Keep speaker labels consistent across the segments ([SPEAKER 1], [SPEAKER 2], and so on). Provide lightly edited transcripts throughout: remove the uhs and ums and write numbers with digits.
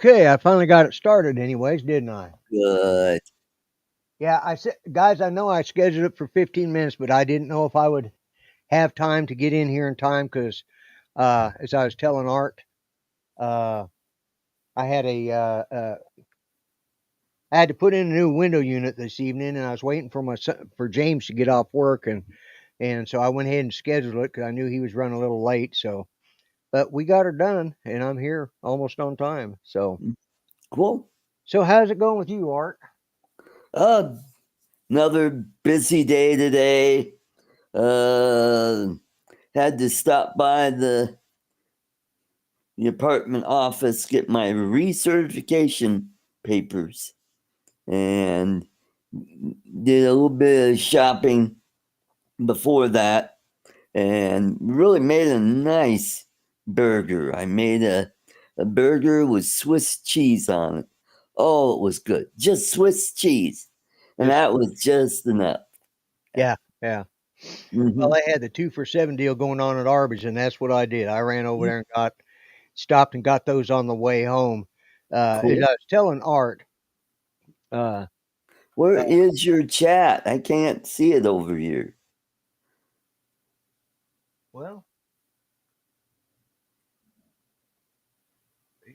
[SPEAKER 1] Okay, I finally got it started anyways, didn't I?
[SPEAKER 2] Good.
[SPEAKER 1] Yeah, I said, guys, I know I scheduled it for 15 minutes, but I didn't know if I would have time to get in here in time because, as I was telling Art, uh, I had I had to put in a new window unit this evening, and I was waiting for for James to get off work, and so I went ahead and scheduled it because I knew he was running a little late. So, but we got her done, and I'm here almost on time.
[SPEAKER 2] Cool.
[SPEAKER 1] So how's it going with you, Art?
[SPEAKER 2] Uh, Another busy day today. Uh, had to stop by the apartment office, get my recertification papers, and did a little bit of shopping before that, and really made a nice burger. I made a burger with Swiss cheese on it. Oh, it was good. Just Swiss cheese. And
[SPEAKER 1] Just
[SPEAKER 2] that was just enough.
[SPEAKER 1] yeah, yeah. Well,
[SPEAKER 2] Hmm.
[SPEAKER 1] they had the 2 for $7 deal going on at Arby's, and that's what I did. I ran over there and stopped and got those on the way home. As
[SPEAKER 2] Cool.
[SPEAKER 1] I was telling Art, uh,
[SPEAKER 2] Where
[SPEAKER 1] uh,
[SPEAKER 2] is your chat? I can't see it over here.
[SPEAKER 1] well,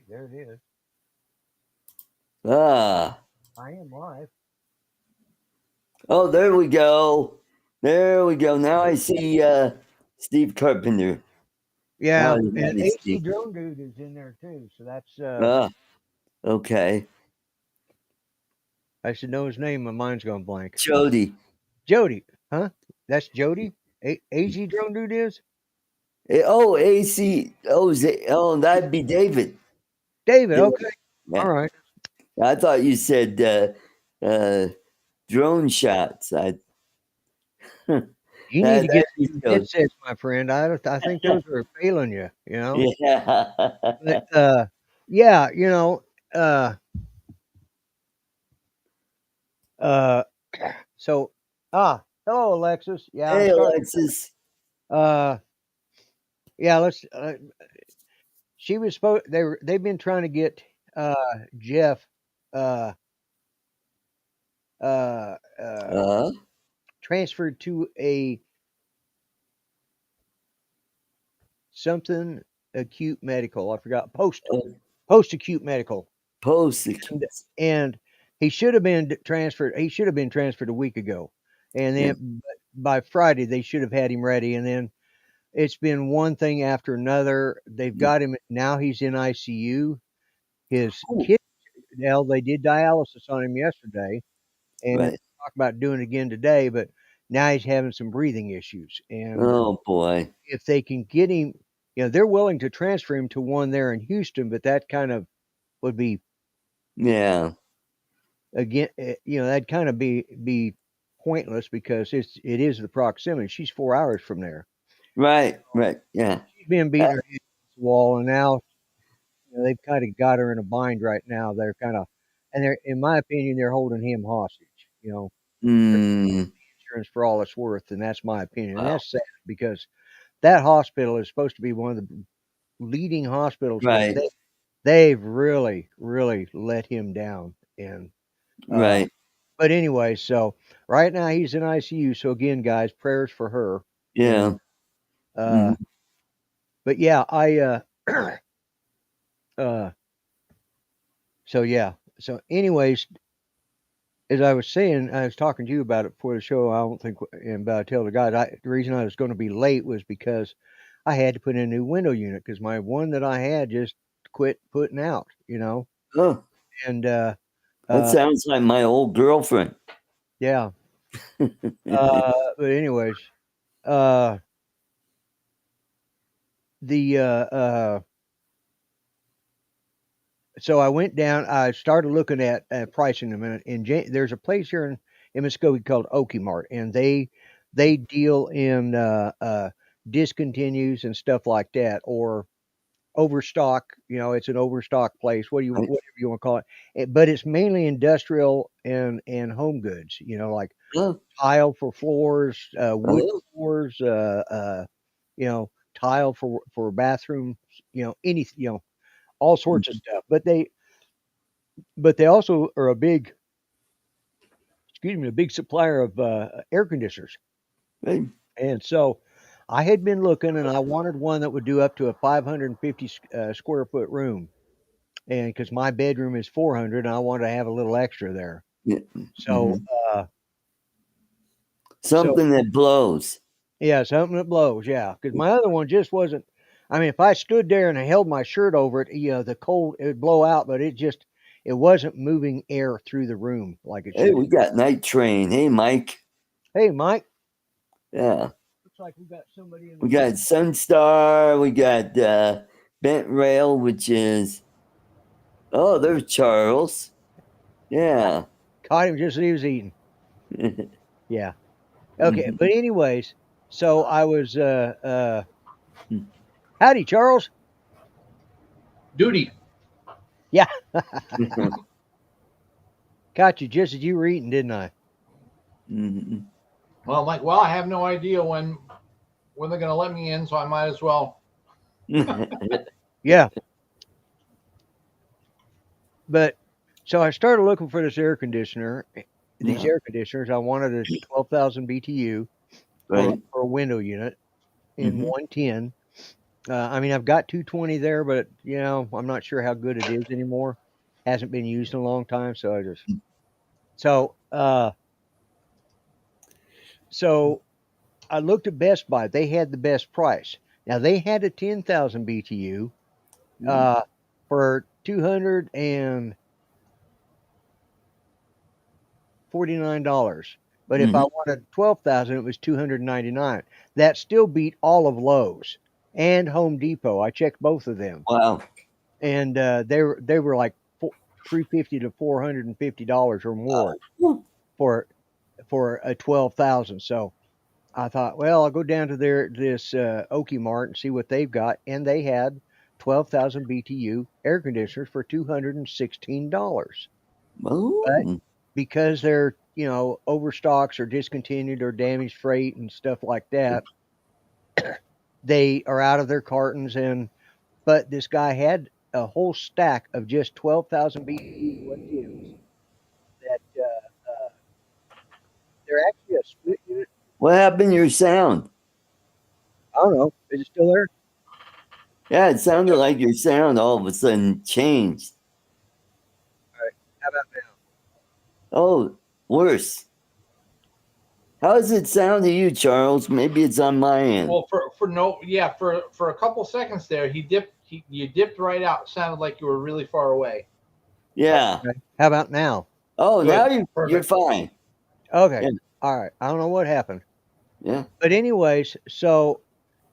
[SPEAKER 1] there it is.
[SPEAKER 2] Ah.
[SPEAKER 1] I am live.
[SPEAKER 2] Oh, there we go. There we go. Now I see Steve Carpenter.
[SPEAKER 1] Yeah,
[SPEAKER 2] Howdy,
[SPEAKER 1] and
[SPEAKER 2] howdy,
[SPEAKER 1] AC
[SPEAKER 2] Steve.
[SPEAKER 1] Drone Dude is in there too. So that's
[SPEAKER 2] Ah, okay.
[SPEAKER 1] I should know his name. My mind's gone blank.
[SPEAKER 2] Jody.
[SPEAKER 1] Jody, huh? That's Jody. AZ Drone Dude is
[SPEAKER 2] Oh, AC. Oh, that'd be David.
[SPEAKER 1] David.
[SPEAKER 2] Yeah.
[SPEAKER 1] Okay, all
[SPEAKER 2] Yeah.
[SPEAKER 1] right.
[SPEAKER 2] I thought you said uh, drone shots.
[SPEAKER 1] You need to get
[SPEAKER 2] That'd be
[SPEAKER 1] some
[SPEAKER 2] Jody.
[SPEAKER 1] headsets, my friend. I think those are failing you. You know. But
[SPEAKER 2] Yeah.
[SPEAKER 1] yeah, uh, uh, so hello Alexis. Yeah, I
[SPEAKER 2] Hey,
[SPEAKER 1] started.
[SPEAKER 2] Alexis.
[SPEAKER 1] Uh, yeah, let's. She was supposed. They've been trying to get Jeff uh uh uh
[SPEAKER 2] Uh,
[SPEAKER 1] transferred to a something acute medical. I forgot post acute medical,
[SPEAKER 2] post
[SPEAKER 1] and
[SPEAKER 2] it.
[SPEAKER 1] and he should have been transferred. He should have been transferred a week ago, and
[SPEAKER 2] Yeah.
[SPEAKER 1] then by Friday they should have had him ready, and then it's been one thing after another. They've got him now. He's in ICU. His
[SPEAKER 2] Oh,
[SPEAKER 1] kid, now they did dialysis on him yesterday, and
[SPEAKER 2] right.
[SPEAKER 1] talk about doing it again today. But now he's having some breathing issues, and
[SPEAKER 2] Oh boy.
[SPEAKER 1] if they can get him, they're willing to transfer him to one there in Houston, but that kind of would be
[SPEAKER 2] Yeah.
[SPEAKER 1] again, that'd kind of be pointless because it is the proximity. She's 4 hours from there.
[SPEAKER 2] Right. Right. Yeah.
[SPEAKER 1] She's been beating her head against the wall, and now they've kind of got her in a bind right now. They're kind of, and they're, in my opinion, they're holding him hostage. They're
[SPEAKER 2] Mm,
[SPEAKER 1] insurance for all it's worth, and that's my opinion. And
[SPEAKER 2] wow.
[SPEAKER 1] that's sad because that hospital is supposed to be one of the leading hospitals, but
[SPEAKER 2] Right.
[SPEAKER 1] they've really, really let him down. And uh,
[SPEAKER 2] Right.
[SPEAKER 1] but anyway, so right now he's in ICU. So again, guys, prayers for her. And
[SPEAKER 2] Yeah.
[SPEAKER 1] uh,
[SPEAKER 2] Mm,
[SPEAKER 1] but yeah, I uh, so yeah. So anyways, as I was saying, I was talking to you about it before the show. I don't think, and about I tell the guys, the reason I was going to be late was because I had to put in a new window unit because my one that I had just quit putting out.
[SPEAKER 2] oh,
[SPEAKER 1] And
[SPEAKER 2] that
[SPEAKER 1] uh,
[SPEAKER 2] sounds like my old girlfriend.
[SPEAKER 1] yeah. But anyways, uh, the so I went down. I started looking at pricing a minute. And there's a place here in Muskogee called Okie Mart, and they deal in discontinues and stuff like that, or overstock. It's an overstock place.
[SPEAKER 2] Right.
[SPEAKER 1] Whatever you want to call it. But it's mainly industrial and home goods. Like
[SPEAKER 2] Oh,
[SPEAKER 1] tile for floors, wood
[SPEAKER 2] oh,
[SPEAKER 1] floors, tile for bathrooms. Anything. All sorts of stuff. But but they also are a big supplier of air conditioners.
[SPEAKER 2] Right.
[SPEAKER 1] And so I had been looking, and I wanted one that would do up to a 550 square foot room. And because my bedroom is 400, and I wanted to have a little extra there.
[SPEAKER 2] Yeah.
[SPEAKER 1] So,
[SPEAKER 2] Hmm.
[SPEAKER 1] so
[SPEAKER 2] Something that blows.
[SPEAKER 1] yeah, something that blows. Yeah, because my other one just wasn't. I mean, if I stood there and I held my shirt over it, the cold it would blow out, but it wasn't moving air through the room like it
[SPEAKER 2] Hey,
[SPEAKER 1] should.
[SPEAKER 2] we got Night Train. Hey, Mike.
[SPEAKER 1] Hey, Mike,
[SPEAKER 2] Yeah.
[SPEAKER 1] looks like we got somebody in the
[SPEAKER 2] We
[SPEAKER 1] room.
[SPEAKER 2] got Sunstar. We got Bent Rail, which is, oh, there's Charles. Yeah.
[SPEAKER 1] Caught him just as he was eating. Yeah. Okay,
[SPEAKER 2] Mhm.
[SPEAKER 1] but anyways, so I was howdy, Charles.
[SPEAKER 3] Duty.
[SPEAKER 1] Yeah, caught you just as you were eating, didn't I?
[SPEAKER 2] Mhm.
[SPEAKER 3] Well, I'm like, well, I have no idea when they're going to let me in, so I might as well.
[SPEAKER 1] Yeah, but so I started looking for this air conditioner. These
[SPEAKER 2] Yeah.
[SPEAKER 1] air conditioners, I wanted a 12,000 BTU
[SPEAKER 2] Right.
[SPEAKER 1] for a window unit in
[SPEAKER 2] Hmm.
[SPEAKER 1] 110. I mean, I've got 220 there, but I'm not sure how good it is anymore. Hasn't been used in a long time, so so uh, so I looked at Best Buy. They had the best price. Now they had a 10,000 BTU for $249. But if I
[SPEAKER 2] Hmm.
[SPEAKER 1] wanted 12,000, it was 299. That still beat all of Lowe's and Home Depot. I checked both of them,
[SPEAKER 2] Wow.
[SPEAKER 1] and they were like 350 to $450 or more for a 12,000. So I thought, well, I'll go down to this Okie Mart and see what they've got, and they had 12,000 BTU air conditioners for $216. But
[SPEAKER 2] Oh.
[SPEAKER 1] because they're overstocks or discontinued or damaged freight and stuff like that, they are out of their cartons. And but this guy had a whole stack of just 12,000 BTU 110s that they're actually a split unit.
[SPEAKER 2] What happened to your sound?
[SPEAKER 1] I don't know. Is it still there?
[SPEAKER 2] Yeah, it sounded like your sound all of a sudden changed.
[SPEAKER 1] All right. How about now?
[SPEAKER 2] Oh, worse. How does it sound to you, Charles? Maybe it's on my end.
[SPEAKER 3] Well, for a couple seconds there, you dipped right out. It sounded like you were really far away.
[SPEAKER 2] Yeah.
[SPEAKER 1] Okay. How about now?
[SPEAKER 2] Oh,
[SPEAKER 3] Good,
[SPEAKER 2] now you're
[SPEAKER 3] perfect.
[SPEAKER 2] fine.
[SPEAKER 1] Okay.
[SPEAKER 2] Yeah.
[SPEAKER 1] All right. I don't know what happened.
[SPEAKER 2] Yeah.
[SPEAKER 1] But anyways, so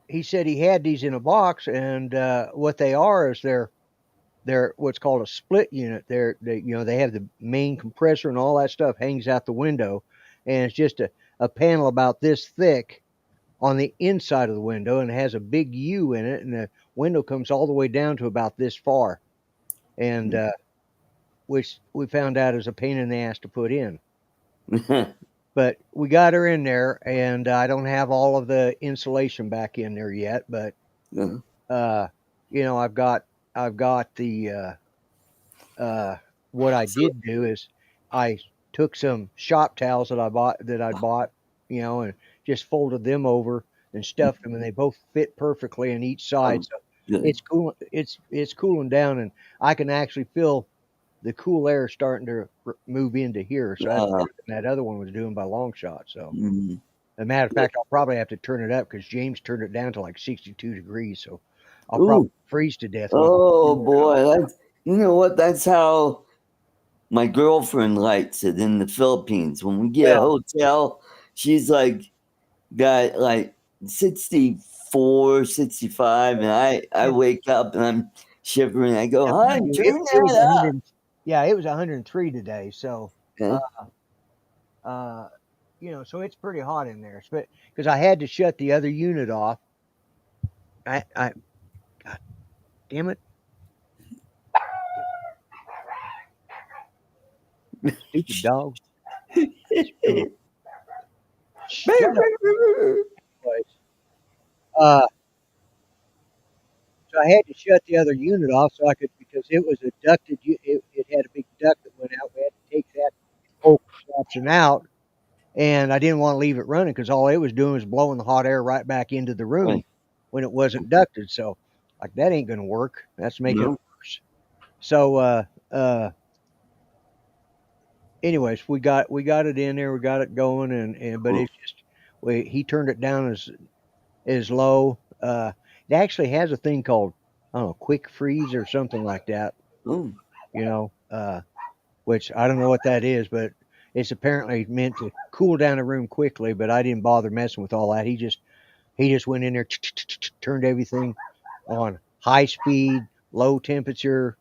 [SPEAKER 1] he said he had these in a box, and what they are is they're what's called a split unit. They have the main compressor and all that stuff hangs out the window, and it's just a panel about this thick on the inside of the window, and it has a big U in it, and the window comes all the way down to about this far, and which we found out is a pain in the ass to put in. But we got her in there, and I don't have all of the insulation back in there yet, but
[SPEAKER 2] Yeah.
[SPEAKER 1] uh, I've got the what I
[SPEAKER 2] So,
[SPEAKER 1] did do is I took some shop towels that I'd bought, and just folded them over and stuffed them, and they both fit perfectly on each side.
[SPEAKER 2] oh,
[SPEAKER 1] So
[SPEAKER 2] good.
[SPEAKER 1] it's cool. It's cooling down, and I can actually feel the cool air starting to move into here. So that's
[SPEAKER 2] Uh,
[SPEAKER 1] better than that other one was doing by long shot. So,
[SPEAKER 2] mm,
[SPEAKER 1] as a matter of
[SPEAKER 2] yeah.
[SPEAKER 1] fact, I'll probably have to turn it up because James turned it down to like 62 degrees. So I'll probably
[SPEAKER 2] Ooh.
[SPEAKER 1] freeze to death when I
[SPEAKER 2] Oh
[SPEAKER 1] turn it up.
[SPEAKER 2] boy. That's, you know what? That's how my girlfriend likes it in the Philippines. When we get a
[SPEAKER 1] Well,
[SPEAKER 2] hotel, she's like got like 64, 65, and I
[SPEAKER 1] yeah,
[SPEAKER 2] wake up and I'm shivering. I go,
[SPEAKER 1] yeah, mind
[SPEAKER 2] "Hon,
[SPEAKER 1] you,
[SPEAKER 2] turn
[SPEAKER 1] it was
[SPEAKER 2] that up."
[SPEAKER 1] 100. Yeah, it was 103 today. So, uh,
[SPEAKER 2] Yeah.
[SPEAKER 1] uh, so it's pretty hot in there. Because I had to shut the other unit off. God damn it, stupid dog. Shut up, place. Uh, So I had to shut the other unit off so I could, because it was a ducted. It had a big duct that went out. We had to take that whole contraption out, and I didn't want to leave it running because all it was doing was blowing the hot air right back into the room
[SPEAKER 2] Right.
[SPEAKER 1] when it wasn't ducted. So like that ain't gonna work. That's making it
[SPEAKER 2] No.
[SPEAKER 1] worse. So anyways, we got it in there, we got it going, and but
[SPEAKER 2] Oh,
[SPEAKER 1] it's just he turned it down as low. It actually has a thing called, I don't know, quick freeze or something like that.
[SPEAKER 2] oh.
[SPEAKER 1] You know, which I don't know what that is, but it's apparently meant to cool down the room quickly. But I didn't bother messing with all that. He just went in there, turned everything on high speed, low temperature.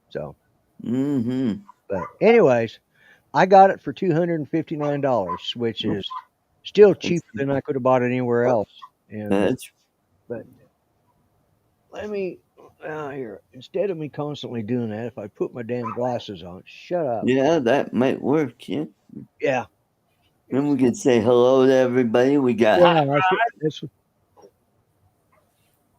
[SPEAKER 1] So.
[SPEAKER 2] Mm-hmm.
[SPEAKER 1] But anyways, I got it for $259, which
[SPEAKER 2] Oh,
[SPEAKER 1] is still
[SPEAKER 2] that's,
[SPEAKER 1] cheaper than I could have bought it anywhere else. And
[SPEAKER 2] that's
[SPEAKER 1] but let me here, instead of me constantly doing that, if I put my damn glasses on, shut up.
[SPEAKER 2] yeah, that might work. Yeah.
[SPEAKER 1] Yeah,
[SPEAKER 2] Then we could say hello to everybody. We got
[SPEAKER 1] yeah,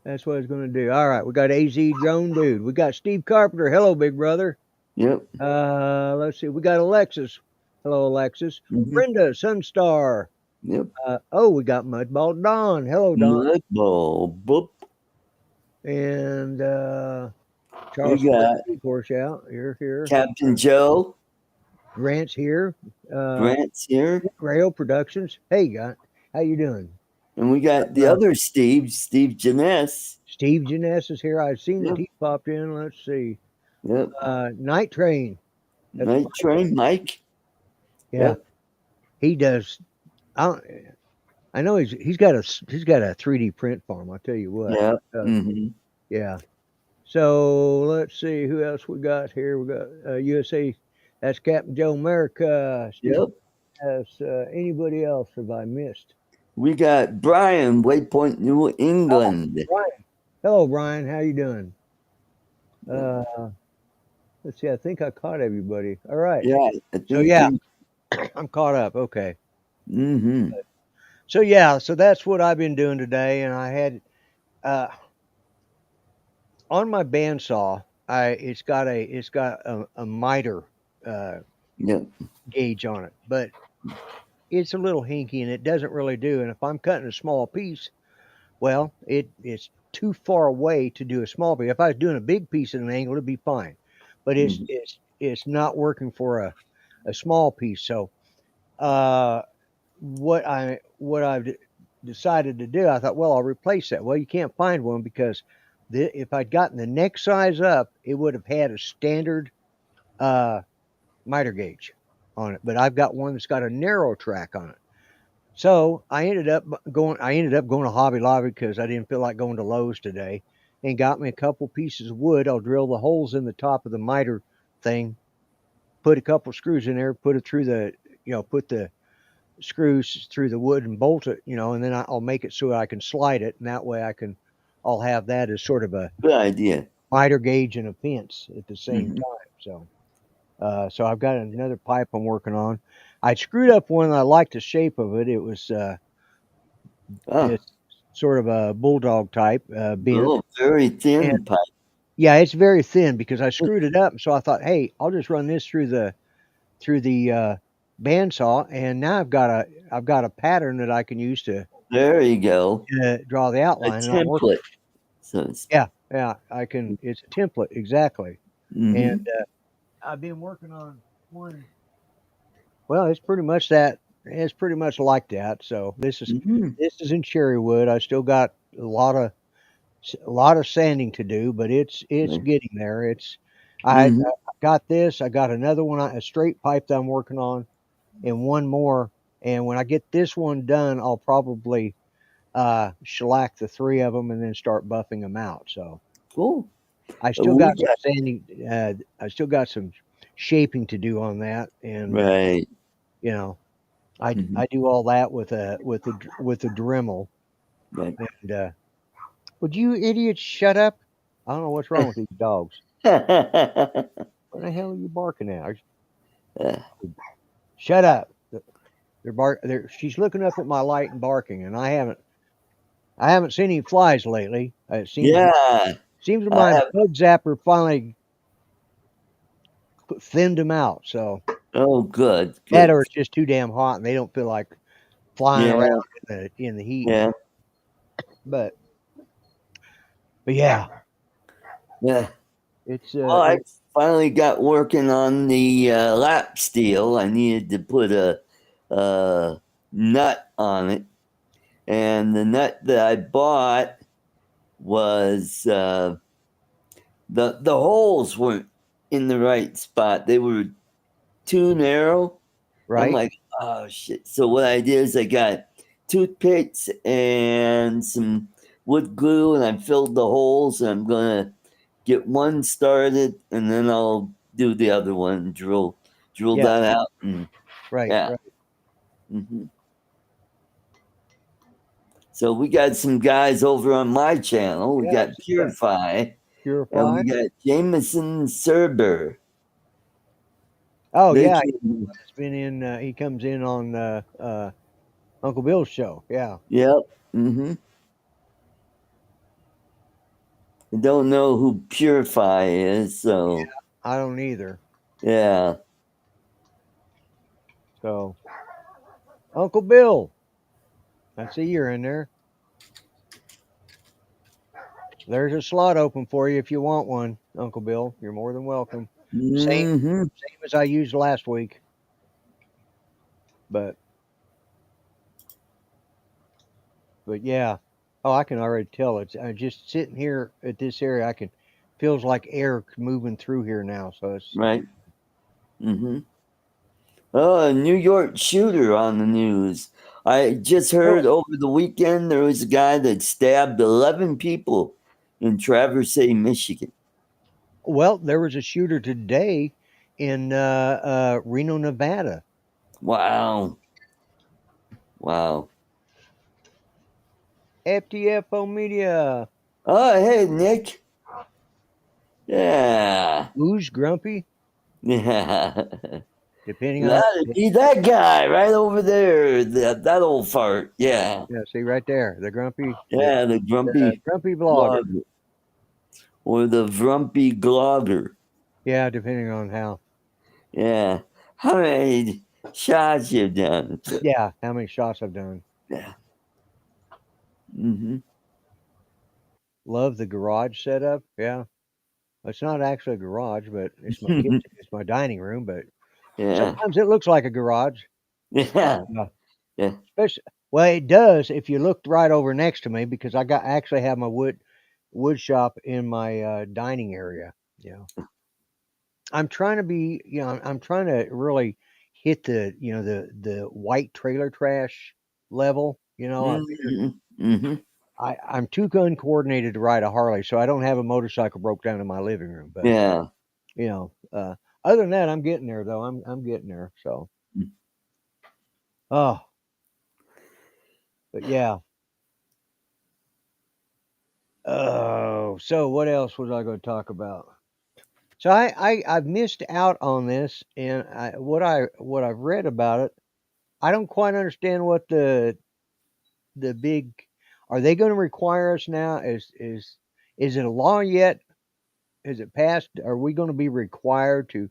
[SPEAKER 1] that's what I was going to do. All right, we got AZ Drone Dude. We got Steve Carpenter. Hello, big brother.
[SPEAKER 2] yep.
[SPEAKER 1] Let's see. We got Alexis. Hello, Alexis.
[SPEAKER 2] Mm-hmm.
[SPEAKER 1] Brenda Sunstar.
[SPEAKER 2] Yep.
[SPEAKER 1] We got Mudball Don. Hello, Don.
[SPEAKER 2] Mudball. Boop.
[SPEAKER 1] And
[SPEAKER 2] We
[SPEAKER 1] Charles
[SPEAKER 2] got
[SPEAKER 1] of course, out here.
[SPEAKER 2] Captain Joe.
[SPEAKER 1] Grant's here.
[SPEAKER 2] Grant's here.
[SPEAKER 1] Grail Productions. Hey, guy, how you doing?
[SPEAKER 2] And we got the other Steve Janess.
[SPEAKER 1] Steve Janess is here. I've seen
[SPEAKER 2] Yep.
[SPEAKER 1] that he popped in. Let's see.
[SPEAKER 2] Yep.
[SPEAKER 1] Night Train. That's
[SPEAKER 2] Night Train, Mike.
[SPEAKER 1] Yeah,
[SPEAKER 2] Yep.
[SPEAKER 1] he does. I know he's got a 3D print farm. I'll tell you what.
[SPEAKER 2] Yeah. Mm-hmm.
[SPEAKER 1] Yeah. So let's see who else we got here. We got USA. That's Captain Joe America.
[SPEAKER 2] Yep.
[SPEAKER 1] Has anybody else have I missed?
[SPEAKER 2] We got Bryan, Waypoint, New England.
[SPEAKER 1] Bryan. Hello, Bryan. How you doing? Let's see. I think I caught everybody. All right.
[SPEAKER 2] Yeah. I
[SPEAKER 1] So
[SPEAKER 2] think
[SPEAKER 1] yeah, I'm caught up. Okay.
[SPEAKER 2] Mm-hmm.
[SPEAKER 1] So yeah, so that's what I've been doing today, and I had on my bandsaw. It's got a miter
[SPEAKER 2] Yep.
[SPEAKER 1] gauge on it, but it's a little hinky and it doesn't really do. And if I'm cutting a small piece, well, it's too far away to do a small piece. If I was doing a big piece at an angle, it'd be fine, but it's not working for a small piece. So what I've decided to do, I thought, well, I'll replace that. Well, you can't find one because if I'd gotten the next size up, it would have had a standard miter gauge on it, but I've got one that's got a narrow track on it. So I ended up going to Hobby Lobby because I didn't feel like going to Lowe's today, and got me a couple pieces of wood. I'll drill the holes in the top of the miter thing, put a couple screws in there, put it through put the screws through the wood and bolt it, and then I'll make it so I can slide it, and that way I'll have that as sort of a
[SPEAKER 2] Good idea.
[SPEAKER 1] miter gauge and a fence at the same
[SPEAKER 2] Mhm.
[SPEAKER 1] time. So I've got another pipe I'm working on. I screwed up one. I liked the shape of it. It was it's sort of a bulldog type bent.
[SPEAKER 2] Oh, very thin
[SPEAKER 1] And,
[SPEAKER 2] pipe.
[SPEAKER 1] yeah, it's very thin because I screwed it up. So I thought, hey, I'll just run this through the bandsaw, and now I've got a pattern that I can use to
[SPEAKER 2] There you go.
[SPEAKER 1] draw the
[SPEAKER 2] A
[SPEAKER 1] outline. And
[SPEAKER 2] template. So it's
[SPEAKER 1] yeah, I can. It's a template exactly.
[SPEAKER 2] Mhm.
[SPEAKER 1] And I've been working on one. Well, it's pretty much that. It's pretty much like that. So this is
[SPEAKER 2] Mhm.
[SPEAKER 1] in cherry wood. I still got a lot of sanding to do, but it's
[SPEAKER 2] Right.
[SPEAKER 1] getting there. I
[SPEAKER 2] Mhm.
[SPEAKER 1] got this. I got another one, a straight pipe that I'm working on, and one more. And when I get this one done, I'll probably shellac the three of them and then start buffing them out. So
[SPEAKER 2] Cool.
[SPEAKER 1] I still
[SPEAKER 2] We
[SPEAKER 1] got some
[SPEAKER 2] got
[SPEAKER 1] sanding. I still got some shaping to do on that, and
[SPEAKER 2] right.
[SPEAKER 1] I
[SPEAKER 2] Mhm.
[SPEAKER 1] do all that with a Dremel.
[SPEAKER 2] Right.
[SPEAKER 1] And would you idiots shut up? I don't know what's wrong with these dogs. What the hell are you barking at? Shut up! She's looking up at my light and barking, and I haven't. I haven't seen any flies lately. It
[SPEAKER 2] Yeah,
[SPEAKER 1] seems
[SPEAKER 2] I
[SPEAKER 1] my
[SPEAKER 2] have.
[SPEAKER 1] bug zapper finally thinned them out. So
[SPEAKER 2] Oh, good,
[SPEAKER 1] that,
[SPEAKER 2] good.
[SPEAKER 1] or it's just too damn hot and they don't feel like flying
[SPEAKER 2] Yeah,
[SPEAKER 1] around in the heat.
[SPEAKER 2] yeah,
[SPEAKER 1] But yeah,
[SPEAKER 2] yeah.
[SPEAKER 1] it's
[SPEAKER 2] Well, I finally got working on the lap steel. I needed to put a nut on it, and the nut that I bought was the holes weren't in the right spot. They were too narrow. I'm
[SPEAKER 1] right.
[SPEAKER 2] like, oh shit. So what I did is I got toothpicks and some wood glue, and I filled the holes. And I'm gonna get one started, and then I'll do the other one. Drill
[SPEAKER 1] Yeah,
[SPEAKER 2] that out, and
[SPEAKER 1] right,
[SPEAKER 2] yeah.
[SPEAKER 1] right.
[SPEAKER 2] hmm So we got some guys over on my channel. We
[SPEAKER 1] Yeah, I
[SPEAKER 2] got
[SPEAKER 1] see that.
[SPEAKER 2] Purify, and
[SPEAKER 1] Purify.
[SPEAKER 2] we got Jameson Serber.
[SPEAKER 1] Oh
[SPEAKER 2] They
[SPEAKER 1] yeah,
[SPEAKER 2] came.
[SPEAKER 1] he's been in. He comes in on Uncle Bill's show. Yeah.
[SPEAKER 2] Yep. hmm I don't know who Purify is, so
[SPEAKER 1] I don't either.
[SPEAKER 2] yeah.
[SPEAKER 1] So Uncle Bill, I see you're in there. There's a slot open for you if you want one, Uncle Bill. You're more than welcome. Same
[SPEAKER 2] hmm
[SPEAKER 1] same as I used last week. But yeah. Oh, I can already tell it's just sitting here at this area. I can feels like air moving through here now. So it's
[SPEAKER 2] Right. hmm Oh, a New York shooter on the news. I just
[SPEAKER 1] really
[SPEAKER 2] heard over the weekend there was a guy that stabbed 11 people in Traverse City, Michigan.
[SPEAKER 1] well. There was a shooter today in Reno, Nevada.
[SPEAKER 2] Wow. Wow.
[SPEAKER 1] FTFO Media.
[SPEAKER 2] Oh, hey, Nick. Yeah.
[SPEAKER 1] Who's grumpy?
[SPEAKER 2] Yeah.
[SPEAKER 1] Depending on
[SPEAKER 2] That'd be that guy right over there. That old fart. Yeah.
[SPEAKER 1] yeah. See right there, the grumpy,
[SPEAKER 2] Yeah, the
[SPEAKER 1] the
[SPEAKER 2] grumpy
[SPEAKER 1] grumpy blogger.
[SPEAKER 2] blogger. Or the grumpy glogger.
[SPEAKER 1] Yeah, depending on how.
[SPEAKER 2] Yeah. How many shots you done?
[SPEAKER 1] Yeah, how many shots I've done.
[SPEAKER 2] Yeah. hmm
[SPEAKER 1] Love the garage setup. Yeah, it's not actually a garage, but it's my kitchen. It's my dining room, but
[SPEAKER 2] yeah.
[SPEAKER 1] sometimes it looks like a garage.
[SPEAKER 2] Yeah.
[SPEAKER 1] Uh,
[SPEAKER 2] Yeah.
[SPEAKER 1] especially, well, it does if you looked right over next to me because I got actually have my wood shop in my dining area. Yeah, I'm trying to be, I'm trying to really hit the white trailer trash level. I figured
[SPEAKER 2] hmm hmm
[SPEAKER 1] I'm too uncoordinated to ride a Harley, so I don't have a motorcycle broke down in my living room. But
[SPEAKER 2] Yeah.
[SPEAKER 1] you know, uh, other than that, I'm getting there though. I'm getting there. So, oh, but yeah. Oh, so what else was I going to talk about? So I've missed out on this, and what I've read about it, I don't quite understand what the big. Are they going to require us now? Is it a law yet? Is it passed? Are we going to be required to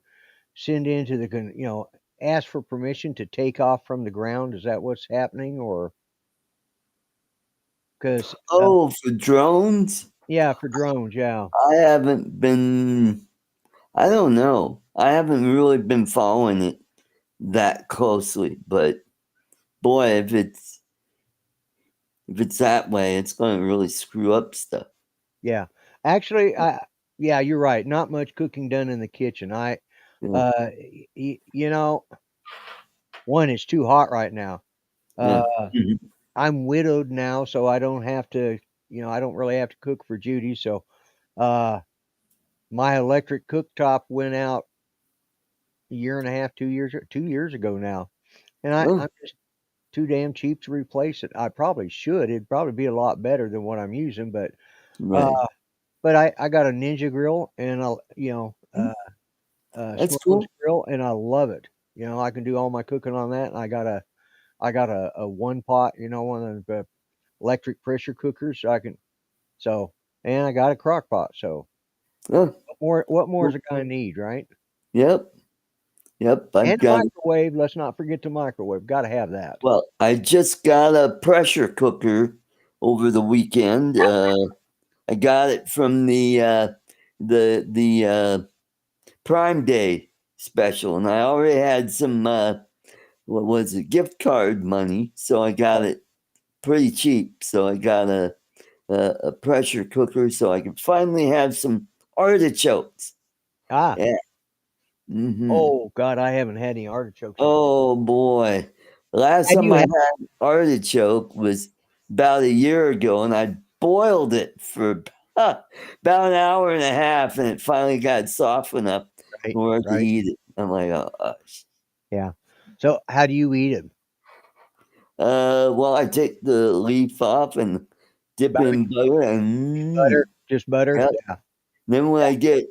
[SPEAKER 1] send into ask for permission to take off from the ground? Is that what's happening, or because
[SPEAKER 2] Oh, for drones?
[SPEAKER 1] yeah, for drones, yeah,
[SPEAKER 2] I haven't been, I don't know. I haven't really been following it that closely, but boy, if it's that way, it's going to really screw up stuff.
[SPEAKER 1] yeah. Actually, yeah, you're right. Not much cooking done in the kitchen.
[SPEAKER 2] Yeah.
[SPEAKER 1] You know, one, it's too hot right now. Uh,
[SPEAKER 2] Yeah. Mhm.
[SPEAKER 1] I'm widowed now, so I don't have to. I don't really have to cook for Judy. So, uh, my electric cooktop went out a year and a half, 2 years ago now, and
[SPEAKER 2] Oh,
[SPEAKER 1] I'm just too damn cheap to replace it. I probably should. It'd probably be a lot better than what I'm using,
[SPEAKER 2] right.
[SPEAKER 1] uh, but I got a Ninja grill and
[SPEAKER 2] Mm, That's
[SPEAKER 1] smokeless
[SPEAKER 2] cool.
[SPEAKER 1] grill, and I love it. I can do all my cooking on that. And I got a one pot, one of the electric pressure cookers, so I can. So, and I got a crock pot. So,
[SPEAKER 2] Oh,
[SPEAKER 1] what more does a guy need, right?
[SPEAKER 2] yep. Yep. I've
[SPEAKER 1] And the
[SPEAKER 2] got,
[SPEAKER 1] microwave. Let's not forget the microwave. Got to have that.
[SPEAKER 2] well, I just got a pressure cooker over the weekend. I got it from the Prime Day special, and I already had some what was it, gift card money, so I got it pretty cheap. So I got a pressure cooker, so I can finally have some artichokes.
[SPEAKER 1] Ah.
[SPEAKER 2] Yeah. Mm-hmm.
[SPEAKER 1] Oh God, I haven't had any artichokes.
[SPEAKER 2] Oh boy, last
[SPEAKER 1] Have
[SPEAKER 2] time
[SPEAKER 1] you
[SPEAKER 2] I
[SPEAKER 1] had?
[SPEAKER 2] had artichoke was about a year ago, and I boiled it for about an hour and a half, and it finally got soft enough
[SPEAKER 1] Right.
[SPEAKER 2] where I could
[SPEAKER 1] Right.
[SPEAKER 2] eat it. I'm like,
[SPEAKER 1] Yeah. So how do you eat it?
[SPEAKER 2] well, I take the leaf off and dip it
[SPEAKER 1] Butter.
[SPEAKER 2] in butter,
[SPEAKER 1] Butter.
[SPEAKER 2] and
[SPEAKER 1] Just butter.
[SPEAKER 2] yep.
[SPEAKER 1] Yeah.
[SPEAKER 2] Then when I get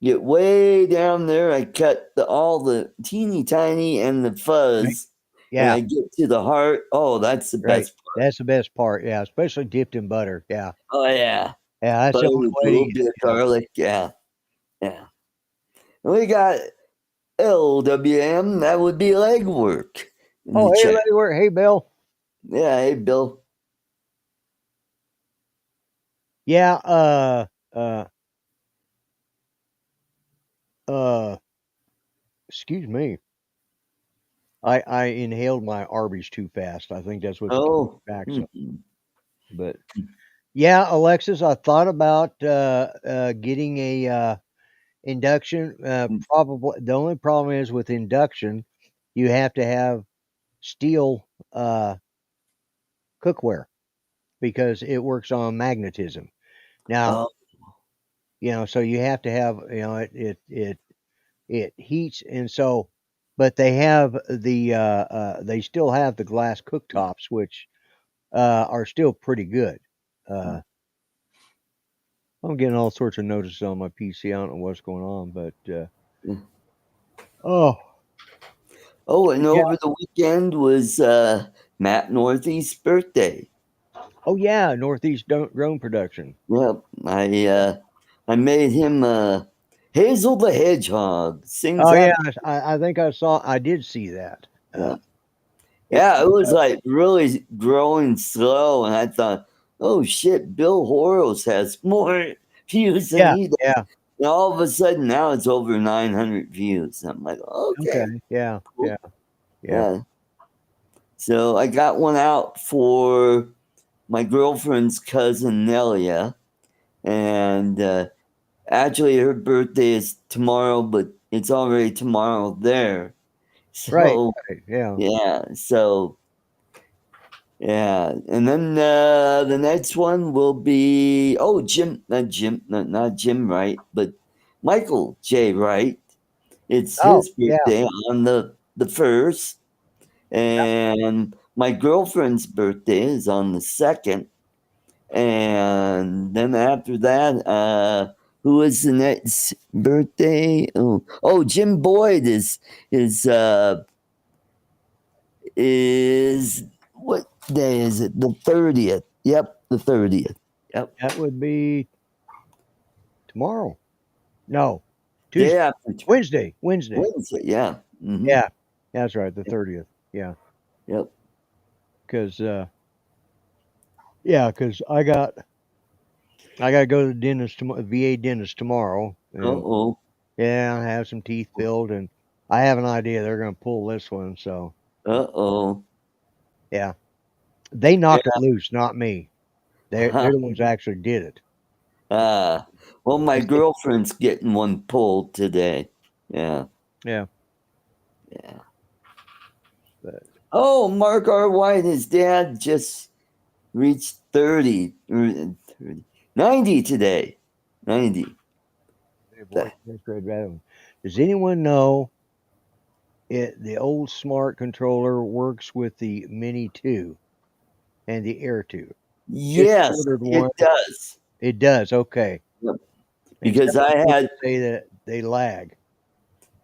[SPEAKER 2] way down there, I cut all the teeny tiny and the
[SPEAKER 1] Right.
[SPEAKER 2] fuzz, and
[SPEAKER 1] Yeah.
[SPEAKER 2] I get to the heart. Oh, that's the
[SPEAKER 1] Right.
[SPEAKER 2] best part.
[SPEAKER 1] That's the best part. Yeah. Especially dipped in butter. Yeah.
[SPEAKER 2] Oh yeah,
[SPEAKER 1] Yeah. That's the
[SPEAKER 2] butter
[SPEAKER 1] only
[SPEAKER 2] with a
[SPEAKER 1] way to
[SPEAKER 2] little
[SPEAKER 1] eat
[SPEAKER 2] bit
[SPEAKER 1] it.
[SPEAKER 2] of garlic. Yeah, yeah. And we got LWM. That would be legwork in the
[SPEAKER 1] Oh, hey,
[SPEAKER 2] chat.
[SPEAKER 1] Lady, hey, Bill.
[SPEAKER 2] Yeah, hey Bill.
[SPEAKER 1] Yeah. Uh. Uh. Excuse me. I inhaled my Arby's too fast. I think that's what's
[SPEAKER 2] Oh,
[SPEAKER 1] back. So,
[SPEAKER 2] mhm.
[SPEAKER 1] but yeah, Alexis, I thought about getting a induction. Probably the only problem is with induction, you have to have steel cookware because it works on magnetism. Now,
[SPEAKER 2] Oh,
[SPEAKER 1] so you have to have, it heats, and so, but they have they still have the glass cooktops, which are still pretty good. Uh, I'm getting all sorts of notices on my PC. I don't know what's going on, but
[SPEAKER 2] mm.
[SPEAKER 1] oh
[SPEAKER 2] Oh, and
[SPEAKER 1] yeah,
[SPEAKER 2] over the weekend was Matt Northeast's birthday.
[SPEAKER 1] oh yeah, Northeast Drone Production.
[SPEAKER 2] Yep, I made him Hazel the Hedgehog. Sings
[SPEAKER 1] Oh yeah,
[SPEAKER 2] happy.
[SPEAKER 1] I think I did see that. Uh,
[SPEAKER 2] Yeah,
[SPEAKER 1] it,
[SPEAKER 2] yeah, it was like really growing slow, and I thought, oh shit, Bill Horos has more views than
[SPEAKER 1] yeah,
[SPEAKER 2] he does.
[SPEAKER 1] yeah,
[SPEAKER 2] And all of a sudden, now it's over 900 views. I'm like,
[SPEAKER 1] okay,
[SPEAKER 2] okay,
[SPEAKER 1] yeah,
[SPEAKER 2] cool.
[SPEAKER 1] yeah, yeah,
[SPEAKER 2] Yeah. So I got one out for my girlfriend's cousin Nelia, and actually her birthday is tomorrow, but it's already tomorrow there.
[SPEAKER 1] right,
[SPEAKER 2] So
[SPEAKER 1] right, yeah,
[SPEAKER 2] yeah, and then the next one will be not Jim Wright, but Michael J. Wright. It's
[SPEAKER 1] oh
[SPEAKER 2] his
[SPEAKER 1] yeah,
[SPEAKER 2] birthday on the first, and my girlfriend's birthday is on the second, and then after that, who is the next birthday? Oh, Jim Boyd is what day is it? The 30th. Yep, the 30th. Yep,
[SPEAKER 1] that would be tomorrow. No,
[SPEAKER 2] day
[SPEAKER 1] Tuesday,
[SPEAKER 2] after
[SPEAKER 1] Wednesday.
[SPEAKER 2] Wednesday. Yeah. Mm-hmm.
[SPEAKER 1] Yeah, that's right, the 30th. Yeah,
[SPEAKER 2] Yep.
[SPEAKER 1] because yeah, because I got to go to the dentist tomorrow, VA dentist tomorrow,
[SPEAKER 2] Uh
[SPEAKER 1] and
[SPEAKER 2] oh.
[SPEAKER 1] yeah, I have some teeth filled, and I have an idea they're going to pull this one. So
[SPEAKER 2] Uh oh.
[SPEAKER 1] yeah, they knocked it
[SPEAKER 2] Yeah.
[SPEAKER 1] loose, not me. They're the ones that actually did it.
[SPEAKER 2] uh, well, my
[SPEAKER 1] I said,
[SPEAKER 2] girlfriend's getting one pulled today. Yeah.
[SPEAKER 1] yeah,
[SPEAKER 2] Yeah.
[SPEAKER 1] but
[SPEAKER 2] Oh, Mark R. White, his dad just reached 30, 90 today. 90.
[SPEAKER 1] hey, boy, that's great. Does anyone know the old smart controller works with the Mini 2 and the Air 2? Just
[SPEAKER 2] Yes,
[SPEAKER 1] ordered
[SPEAKER 2] it
[SPEAKER 1] one.
[SPEAKER 2] does.
[SPEAKER 1] It does. Okay.
[SPEAKER 2] Yep.
[SPEAKER 1] And
[SPEAKER 2] Because
[SPEAKER 1] several people say that they lag.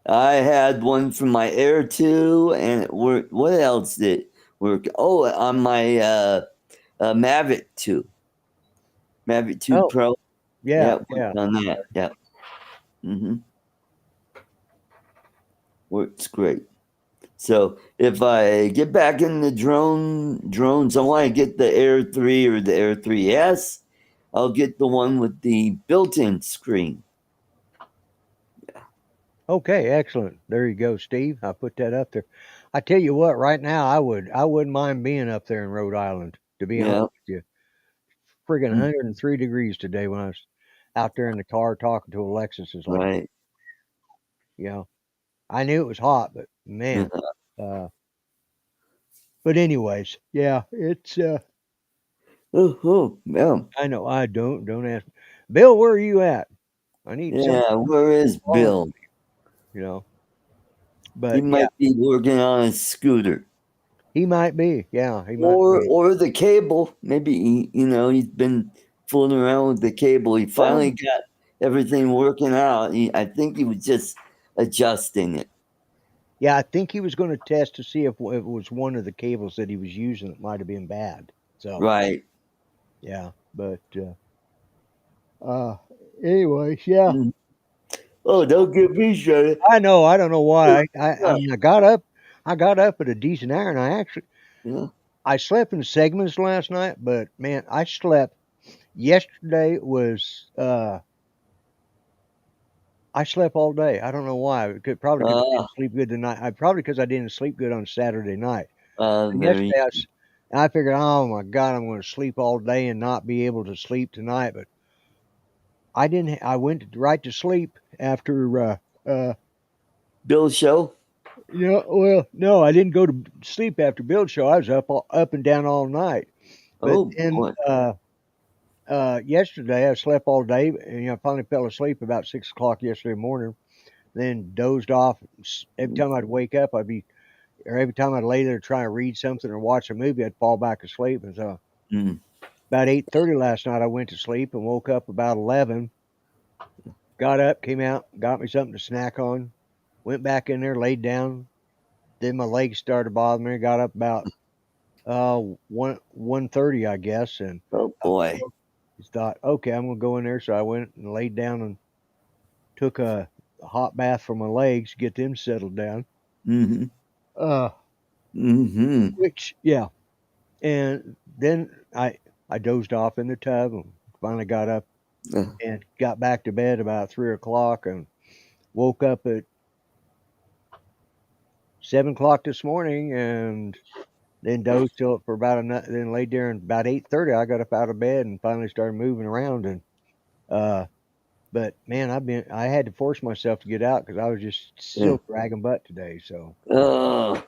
[SPEAKER 2] I had one from my Air 2, and it worked. What else did it work? Oh, on my Mavic 2. Mavic 2
[SPEAKER 1] Oh,
[SPEAKER 2] Pro.
[SPEAKER 1] yeah,
[SPEAKER 2] worked
[SPEAKER 1] yeah.
[SPEAKER 2] on that. Yeah. Mm-hmm. Works great. So if I get back in the drones, I want to get the Air 3 or the Air 3S. I'll get the one with the built-in screen.
[SPEAKER 1] Okay, excellent. There you go, Steve. I put that up there. I tell you what, right now I wouldn't mind being up there in Rhode Island, to be honest
[SPEAKER 2] Yeah.
[SPEAKER 1] with you. Friggin'
[SPEAKER 2] Mm,
[SPEAKER 1] 103 degrees today when I was out there in the car talking to Alexis. Is like,
[SPEAKER 2] right.
[SPEAKER 1] you know, I knew it was hot, but man.
[SPEAKER 2] Uh-huh.
[SPEAKER 1] Uh, but anyways, yeah, it's
[SPEAKER 2] Oh, yeah.
[SPEAKER 1] I know I don't ask. Bill, where are you at? I need some
[SPEAKER 2] Yeah. Where is
[SPEAKER 1] calling,
[SPEAKER 2] Bill?
[SPEAKER 1] you know.
[SPEAKER 2] He
[SPEAKER 1] But yeah,
[SPEAKER 2] might be working on a scooter.
[SPEAKER 1] he might be. Yeah, he might be.
[SPEAKER 2] Or the cable. Maybe he's been fooling around with the cable. He
[SPEAKER 1] Well,
[SPEAKER 2] finally got everything working out. I think he was just adjusting it.
[SPEAKER 1] yeah, I think he was going to test to see if it was one of the cables that he was using that might have been bad. So
[SPEAKER 2] Right.
[SPEAKER 1] yeah, but uh, anyways, yeah.
[SPEAKER 2] Mm. Oh, don't get me started.
[SPEAKER 1] I know. I don't know why. I
[SPEAKER 2] Yeah.
[SPEAKER 1] mean, I got up at a decent hour, and
[SPEAKER 2] Yeah.
[SPEAKER 1] I slept in segments last night, but man, I slept. Yesterday was I slept all day. I don't know why. Probably because I
[SPEAKER 2] Ah,
[SPEAKER 1] didn't sleep good tonight. Probably because I didn't sleep good on Saturday night. And
[SPEAKER 2] very.
[SPEAKER 1] yesterday I figured, oh my God, I'm going to sleep all day and not be able to sleep tonight. But I didn't. I went right to sleep after.
[SPEAKER 2] Bill show.
[SPEAKER 1] Well, no, I didn't go to sleep after Bill's show. I was up and down all night. But
[SPEAKER 2] Oh
[SPEAKER 1] then
[SPEAKER 2] boy.
[SPEAKER 1] yesterday I slept all day, and I finally fell asleep about 6 o'clock yesterday morning. Then dozed off. Every time I'd wake up, every time I'd lay there trying to read something or watch a movie, I'd fall back asleep. And so
[SPEAKER 2] Mm.
[SPEAKER 1] about 8:30 last night, I went to sleep and woke up about 11. Got up, came out, got me something to snack on, went back in there, laid down. Then my legs started bothering me. Got up about 1:30, I guess, and
[SPEAKER 2] Oh
[SPEAKER 1] I
[SPEAKER 2] boy.
[SPEAKER 1] just thought, okay, I'm gonna go in there. So I went and laid down and took a hot bath for my legs, get them settled down.
[SPEAKER 2] Mm-hmm.
[SPEAKER 1] Uh,
[SPEAKER 2] Mm-hmm.
[SPEAKER 1] which yeah, and then I dozed off in the tub and finally got up
[SPEAKER 2] Uh,
[SPEAKER 1] and got back to bed about 3 o'clock and woke up at 7 o'clock this morning and then dozed till for about then laid there and about 8:30 I got up out of bed and finally started moving around and uh but man I had to force myself to get out because I was just
[SPEAKER 2] yeah.
[SPEAKER 1] still dragging butt today. So
[SPEAKER 2] Oh.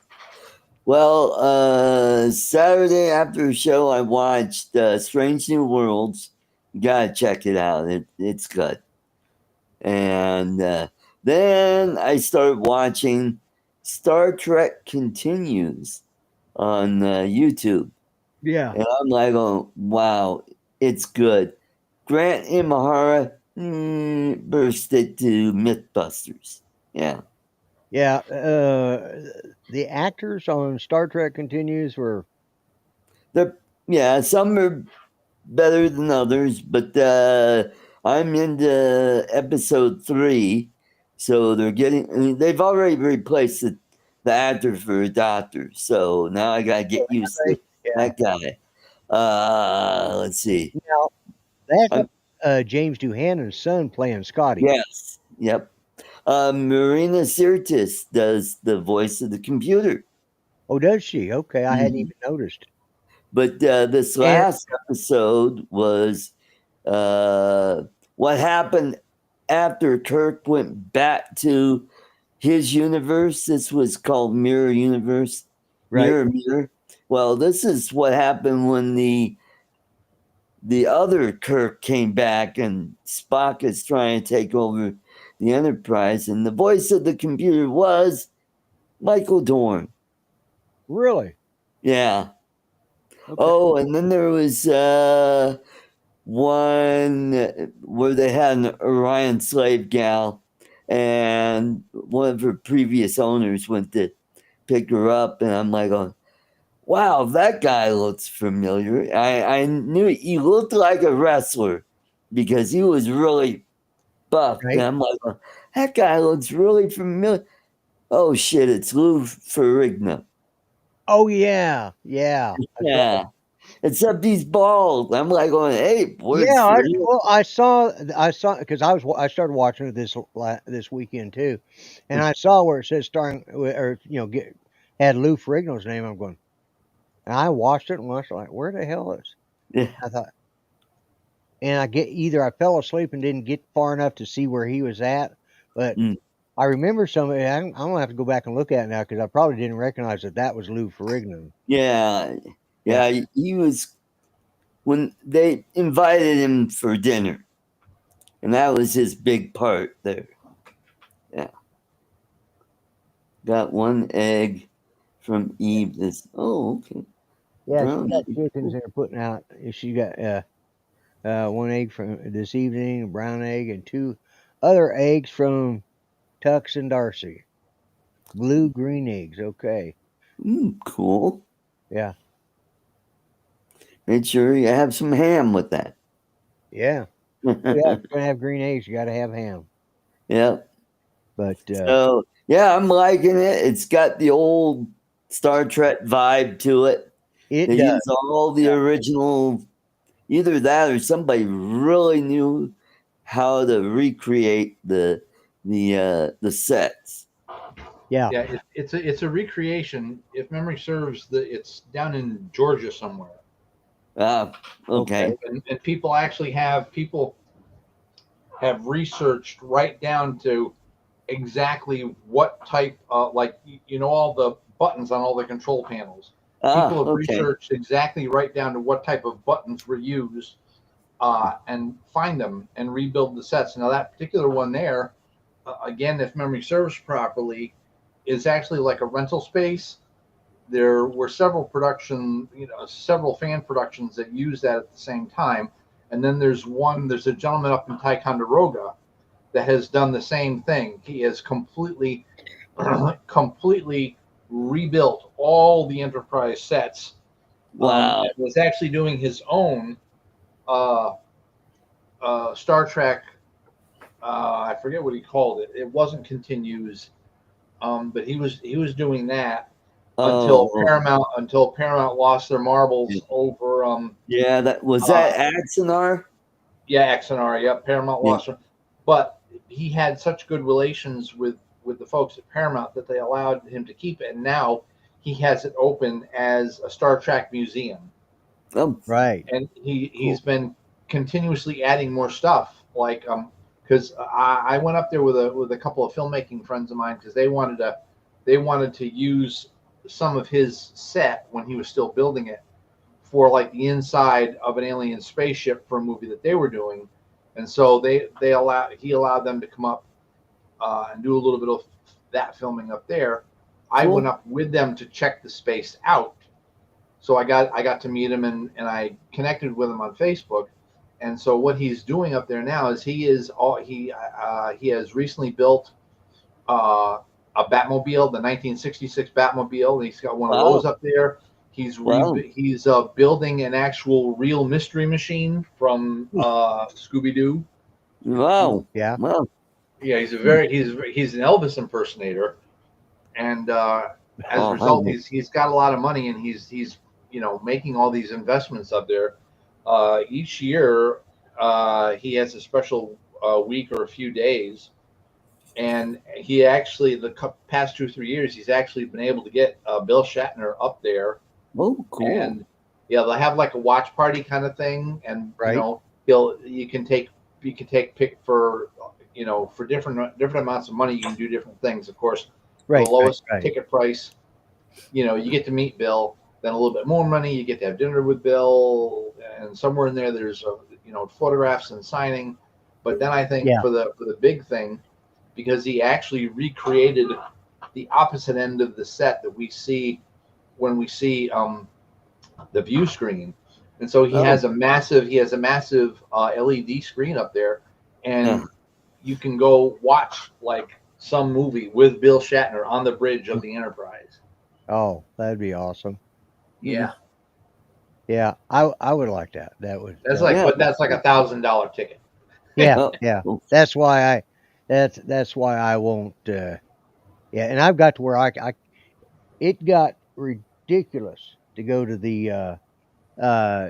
[SPEAKER 2] Well, Saturday after the show, I watched Strange New Worlds. You gotta check it out. It's good. And then I started watching Star Trek Continues on YouTube.
[SPEAKER 1] yeah.
[SPEAKER 2] And I'm like, oh, wow, it's good. Grant Imahara burst it to Mythbusters. Yeah.
[SPEAKER 1] Yeah, the actors on Star Trek Continues were
[SPEAKER 2] Yeah, some are better than others, but I'm into episode 3. So they've already replaced the actor for a doctor. So now I got to get used to
[SPEAKER 1] yeah.
[SPEAKER 2] that guy. Let's see.
[SPEAKER 1] Now that's
[SPEAKER 2] I'm,
[SPEAKER 1] James Duhannon's son playing Scotty.
[SPEAKER 2] yes. Yep. Marina Sirtis does the voice of the computer.
[SPEAKER 1] Oh, does she? Okay, I hadn't
[SPEAKER 2] Mhm.
[SPEAKER 1] even noticed.
[SPEAKER 2] But this
[SPEAKER 1] And
[SPEAKER 2] last episode was what happened after Kirk went back to his universe. This was called Mirror Universe.
[SPEAKER 1] right,
[SPEAKER 2] Mirror. Well, this is what happened when the other Kirk came back and Spock is trying to take over the Enterprise, and the voice of the computer was Michael Dorn.
[SPEAKER 1] really?
[SPEAKER 2] Yeah.
[SPEAKER 1] Okay,
[SPEAKER 2] Oh, and then there was one where they had an Orion slave gal, and one of her previous owners went to pick her up, and I'm like, oh, wow, that guy looks familiar. I knew he looked like a wrestler because he was really buff. And
[SPEAKER 1] Right?
[SPEAKER 2] I'm like, that guy looks really familiar. Oh shit, it's Lou Ferrigno.
[SPEAKER 1] Oh yeah, yeah. That's right.
[SPEAKER 2] Yeah. Except he's bald. I'm like going, hey, where's
[SPEAKER 1] Yeah,
[SPEAKER 2] Ferrigno?
[SPEAKER 1] well, I saw because I started watching it this weekend too, and I saw where it says starring or had Lou Ferrigno's name. I'm going, and I watched it and watched it like, where the hell is?
[SPEAKER 2] Yeah.
[SPEAKER 1] I thought, and I fell asleep and didn't get far enough to see where he was at, but
[SPEAKER 2] Mm.
[SPEAKER 1] I remember some. I'm gonna have to go back and look at it now because I probably didn't recognize that was Lou Ferrigno.
[SPEAKER 2] Yeah.
[SPEAKER 1] Yeah,
[SPEAKER 2] Yeah. He was when they invited him for dinner. And that was his big part there. Yeah. Got one egg from Eve. Okay.
[SPEAKER 1] yeah. She
[SPEAKER 2] Brown
[SPEAKER 1] got
[SPEAKER 2] egg.
[SPEAKER 1] chickens there putting out. She got one egg from this evening, a brown egg, and two other eggs from Tux and Darcy. Blue green eggs. Okay.
[SPEAKER 2] Cool.
[SPEAKER 1] Yeah.
[SPEAKER 2] Make sure you have some ham with that.
[SPEAKER 1] Yeah. Oh, yeah. If you're gonna have green eggs, you got to have ham.
[SPEAKER 2] Yeah.
[SPEAKER 1] But
[SPEAKER 2] So yeah, I'm liking it. It's got the old Star Trek vibe to it.
[SPEAKER 1] it
[SPEAKER 2] They
[SPEAKER 1] does.
[SPEAKER 2] use all the original, either that or somebody really knew how to recreate the sets.
[SPEAKER 1] Yeah.
[SPEAKER 3] Yeah, it's a recreation. If memory serves, it's down in Georgia somewhere,
[SPEAKER 2] Ah, okay.
[SPEAKER 1] Okay.
[SPEAKER 3] and people have researched right down to exactly what type, like all the buttons on all the control panels.
[SPEAKER 2] Ah,
[SPEAKER 3] People have
[SPEAKER 2] okay.
[SPEAKER 3] researched exactly right down to what type of buttons were used, and find them and rebuild the sets. Now that particular one there, again, if memory serves properly, is actually like a rental space. There were several fan productions that use that at the same time. And then there's a gentleman up in Ticonderoga that has done the same thing. He has completely rebuilt all the Enterprise sets,
[SPEAKER 2] Wow.
[SPEAKER 3] and was actually doing his own uh, Star Trek. I forget what he called it. It wasn't continues, but he was doing that
[SPEAKER 2] Oh,
[SPEAKER 3] until Paramount lost their marbles over
[SPEAKER 2] yeah. That was
[SPEAKER 3] uh,
[SPEAKER 2] that Axonar.
[SPEAKER 3] yeah, XNR. Yep, Paramount
[SPEAKER 2] Yeah.
[SPEAKER 3] lost them, but he had such good relations with the folks at Paramount that they allowed him to keep it, and now he has it open as a Star Trek museum,
[SPEAKER 2] Oh,
[SPEAKER 1] Right.
[SPEAKER 3] and
[SPEAKER 2] cool.
[SPEAKER 3] he's been continuously adding more stuff, like because I went up there with a couple of filmmaking friends of mine because they wanted to use some of his set when he was still building it for like the inside of an alien spaceship for a movie that they were doing, and so he allowed them to come up and do a little bit of that filming up there. I went
[SPEAKER 2] Cool.
[SPEAKER 3] up with them to check the space out, so I got to meet him, and I connected with him on Facebook. And so what he's doing up there now is he has recently built uh, a Batmobile, the 1966 Batmobile. He's got one of those
[SPEAKER 2] Wow.
[SPEAKER 3] up there.
[SPEAKER 2] Wow.
[SPEAKER 3] He's building an actual real mystery machine from Scooby Doo.
[SPEAKER 2] Wow.
[SPEAKER 1] Yeah.
[SPEAKER 2] Wow.
[SPEAKER 3] Yeah, he's an Elvis impersonator, and as a
[SPEAKER 2] Oh,
[SPEAKER 3] result, he's got a lot of money, and he's making all these investments up there. Each year, he has a special week or a few days, and he actually past 2 or 3 years he's actually been able to get Bill Shatner up there,
[SPEAKER 2] oh, cool.
[SPEAKER 3] and yeah, they'll have like a watch party kind of thing, and
[SPEAKER 1] Right.
[SPEAKER 3] he'll you can take pick for for different amounts of money you can do different things. Of course, for the
[SPEAKER 1] Right. Right.
[SPEAKER 3] lowest
[SPEAKER 1] Right.
[SPEAKER 3] ticket price, you get to meet Bill. Then a little bit more money, you get to have dinner with Bill, and somewhere in there, there's photographs and signing. But then I think
[SPEAKER 1] Yeah.
[SPEAKER 3] for the big thing, because he actually recreated the opposite end of the set that we see when we see the view screen, and so
[SPEAKER 2] Oh,
[SPEAKER 3] he has a massive LED screen up there,
[SPEAKER 2] yeah.
[SPEAKER 3] and you can go watch like some movie with Bill Shatner on the bridge of the Enterprise.
[SPEAKER 1] Oh, that'd be awesome.
[SPEAKER 3] Yeah,
[SPEAKER 1] Yeah, I would like that. That would
[SPEAKER 3] that's
[SPEAKER 1] that would,
[SPEAKER 3] like,
[SPEAKER 2] Yeah.
[SPEAKER 3] but that's like $1,000 ticket.
[SPEAKER 1] yeah,
[SPEAKER 2] Oh,
[SPEAKER 1] yeah.
[SPEAKER 2] oh,
[SPEAKER 1] That's why that's why I won't. Yeah, and I've got to where I it got ridiculous to go to the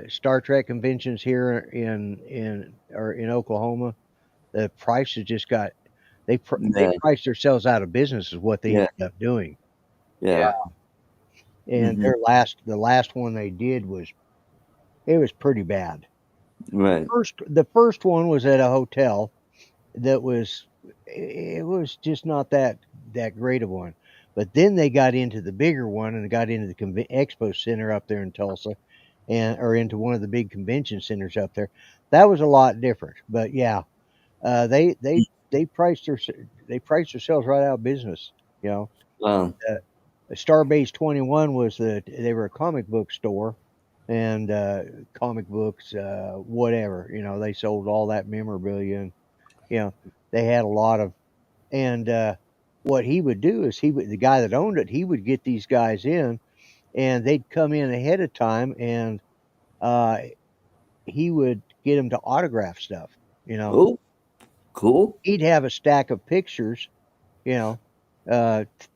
[SPEAKER 1] Star Trek conventions here in Oklahoma. The prices just got they
[SPEAKER 2] yeah.
[SPEAKER 1] priced themselves out of business is what they
[SPEAKER 2] Yeah.
[SPEAKER 1] ended up doing.
[SPEAKER 2] Yeah.
[SPEAKER 3] Yeah,
[SPEAKER 1] And
[SPEAKER 2] Hmm.
[SPEAKER 1] the last one they did was it was pretty bad.
[SPEAKER 2] Right.
[SPEAKER 1] The first one was at a hotel that was it was just not that great of one. But then they got into the bigger one and got into the expo center up there in Tulsa, and or into one of the big convention centers up there. That was a lot different. But yeah, they priced they priced themselves right out of business. You know,
[SPEAKER 2] Wow.
[SPEAKER 1] uh, Starbase 21 was they were a comic book store, and comic books, whatever. You know, they sold all that memorabilia, and you know they had a lot of. And what he would do is the guy that owned it, he would get these guys in, and they'd come in ahead of time, and uh, he would get them to autograph stuff. You know,
[SPEAKER 2] Oh, cool.
[SPEAKER 1] he'd have a stack of pictures. You know,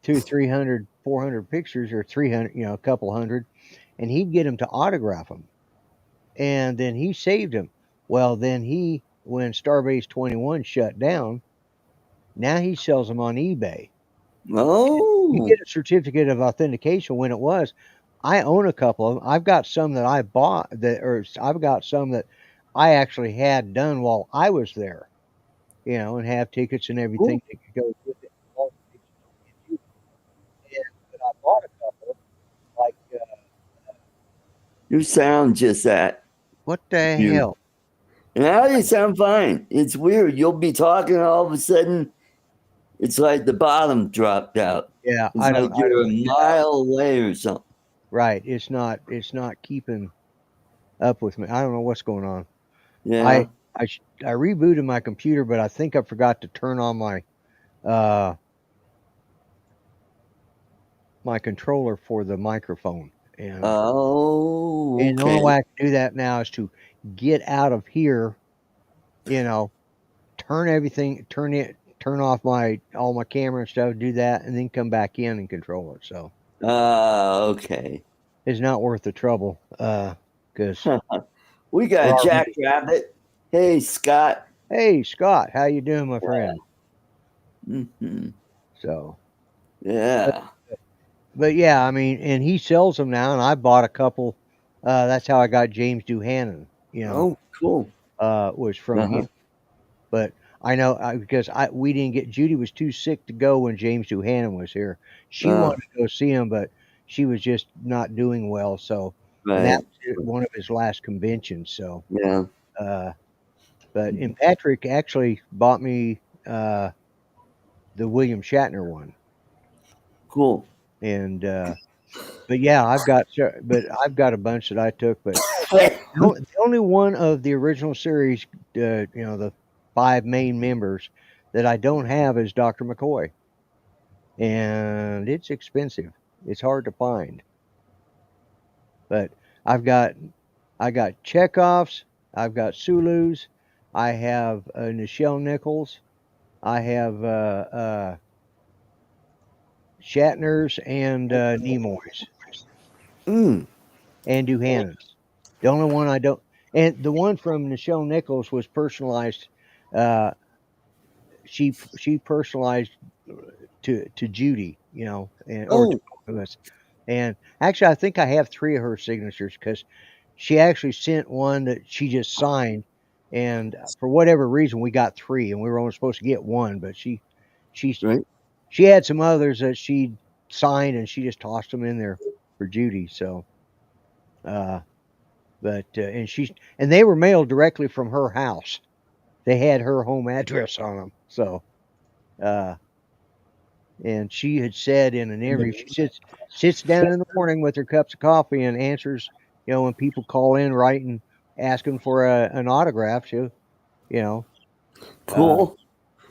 [SPEAKER 1] two, 300, 400 pictures, or 300. You know, a couple hundred, and he'd get them to autograph them, and then he saved them. Well, then when Starbase 21 shut down, now he sells them on eBay. You
[SPEAKER 2] Oh,
[SPEAKER 1] get a certificate of authentication when it was. I own a couple of them. I've got some that I bought or I've got some that I actually had done while I was there, you know, and have tickets and
[SPEAKER 2] cool.
[SPEAKER 1] everything that could go with it. But I bought a couple, like,
[SPEAKER 2] You sound just that.
[SPEAKER 1] what the
[SPEAKER 2] You.
[SPEAKER 1] hell?
[SPEAKER 2] Now you sound fine. It's weird. You'll be talking, and all of a sudden, it's like the bottom dropped out.
[SPEAKER 1] Yeah,
[SPEAKER 2] It's like
[SPEAKER 1] I
[SPEAKER 2] you're
[SPEAKER 1] don't
[SPEAKER 2] a
[SPEAKER 1] do that.
[SPEAKER 2] mile away or something.
[SPEAKER 1] Right. It's not keeping up with me. I don't know what's going on.
[SPEAKER 2] Yeah.
[SPEAKER 1] I rebooted my computer, but I think I forgot to turn on uh my controller for the microphone.
[SPEAKER 2] Oh,
[SPEAKER 1] And the only
[SPEAKER 2] okay.
[SPEAKER 1] way I can do that now is to get out of here, you know, turn off all my camera and stuff, do that, and then come back in and control it. So
[SPEAKER 2] Okay.
[SPEAKER 1] it's not worth the trouble, because
[SPEAKER 2] We got
[SPEAKER 1] we're
[SPEAKER 2] a
[SPEAKER 1] already.
[SPEAKER 2] jackrabbit. Hey, Scott.
[SPEAKER 1] Hey, Scott, how you doing, my friend?
[SPEAKER 2] Hmm.
[SPEAKER 1] So, but,
[SPEAKER 2] Yeah.
[SPEAKER 1] but yeah, I mean, and he sells them now, and I bought a couple. That's how I got James Duhannon. You know,
[SPEAKER 2] Oh, cool.
[SPEAKER 1] was from him.
[SPEAKER 2] Uh-huh.
[SPEAKER 1] But I know because we didn't get Judy was too sick to go when James Duhannon was here. She
[SPEAKER 2] Uh,
[SPEAKER 1] wanted to go see him, but she was just not doing well. So, and that
[SPEAKER 2] right.
[SPEAKER 1] was one of his last conventions. So,
[SPEAKER 2] Yeah.
[SPEAKER 1] uh, and Patrick actually bought me the William Shatner one,
[SPEAKER 2] Cool.
[SPEAKER 1] and but yeah, I've got a bunch that I took, but the only one of the original series, you know, the five main members that I don't have is Dr. McCoy. And it's expensive. It's hard to find. But I've got I got Chekhovs, I've got Sulus, I have Nichelle Nichols, I have Shatners and Nimoys
[SPEAKER 2] Mm.
[SPEAKER 1] and Duhannons. The only one I don't, and the one from Nichelle Nichols was personalized. Uh, she personalized to Judy, you know, or to
[SPEAKER 2] Oh,
[SPEAKER 1] both of us. And actually, I think I have three of her signatures because she actually sent one that she just signed, and for whatever reason, we got three, and we were only supposed to get one. But she
[SPEAKER 2] right.
[SPEAKER 1] she had some others that she signed, and she just tossed them in there for Judy. So, uh, and they were mailed directly from her house. They had her home address on them. So, uh, and she had said in an interview, she sits down in the morning with her cups of coffee and answers, you know, when people call in writing asking for an autograph. She, you know, uh,
[SPEAKER 2] Cool.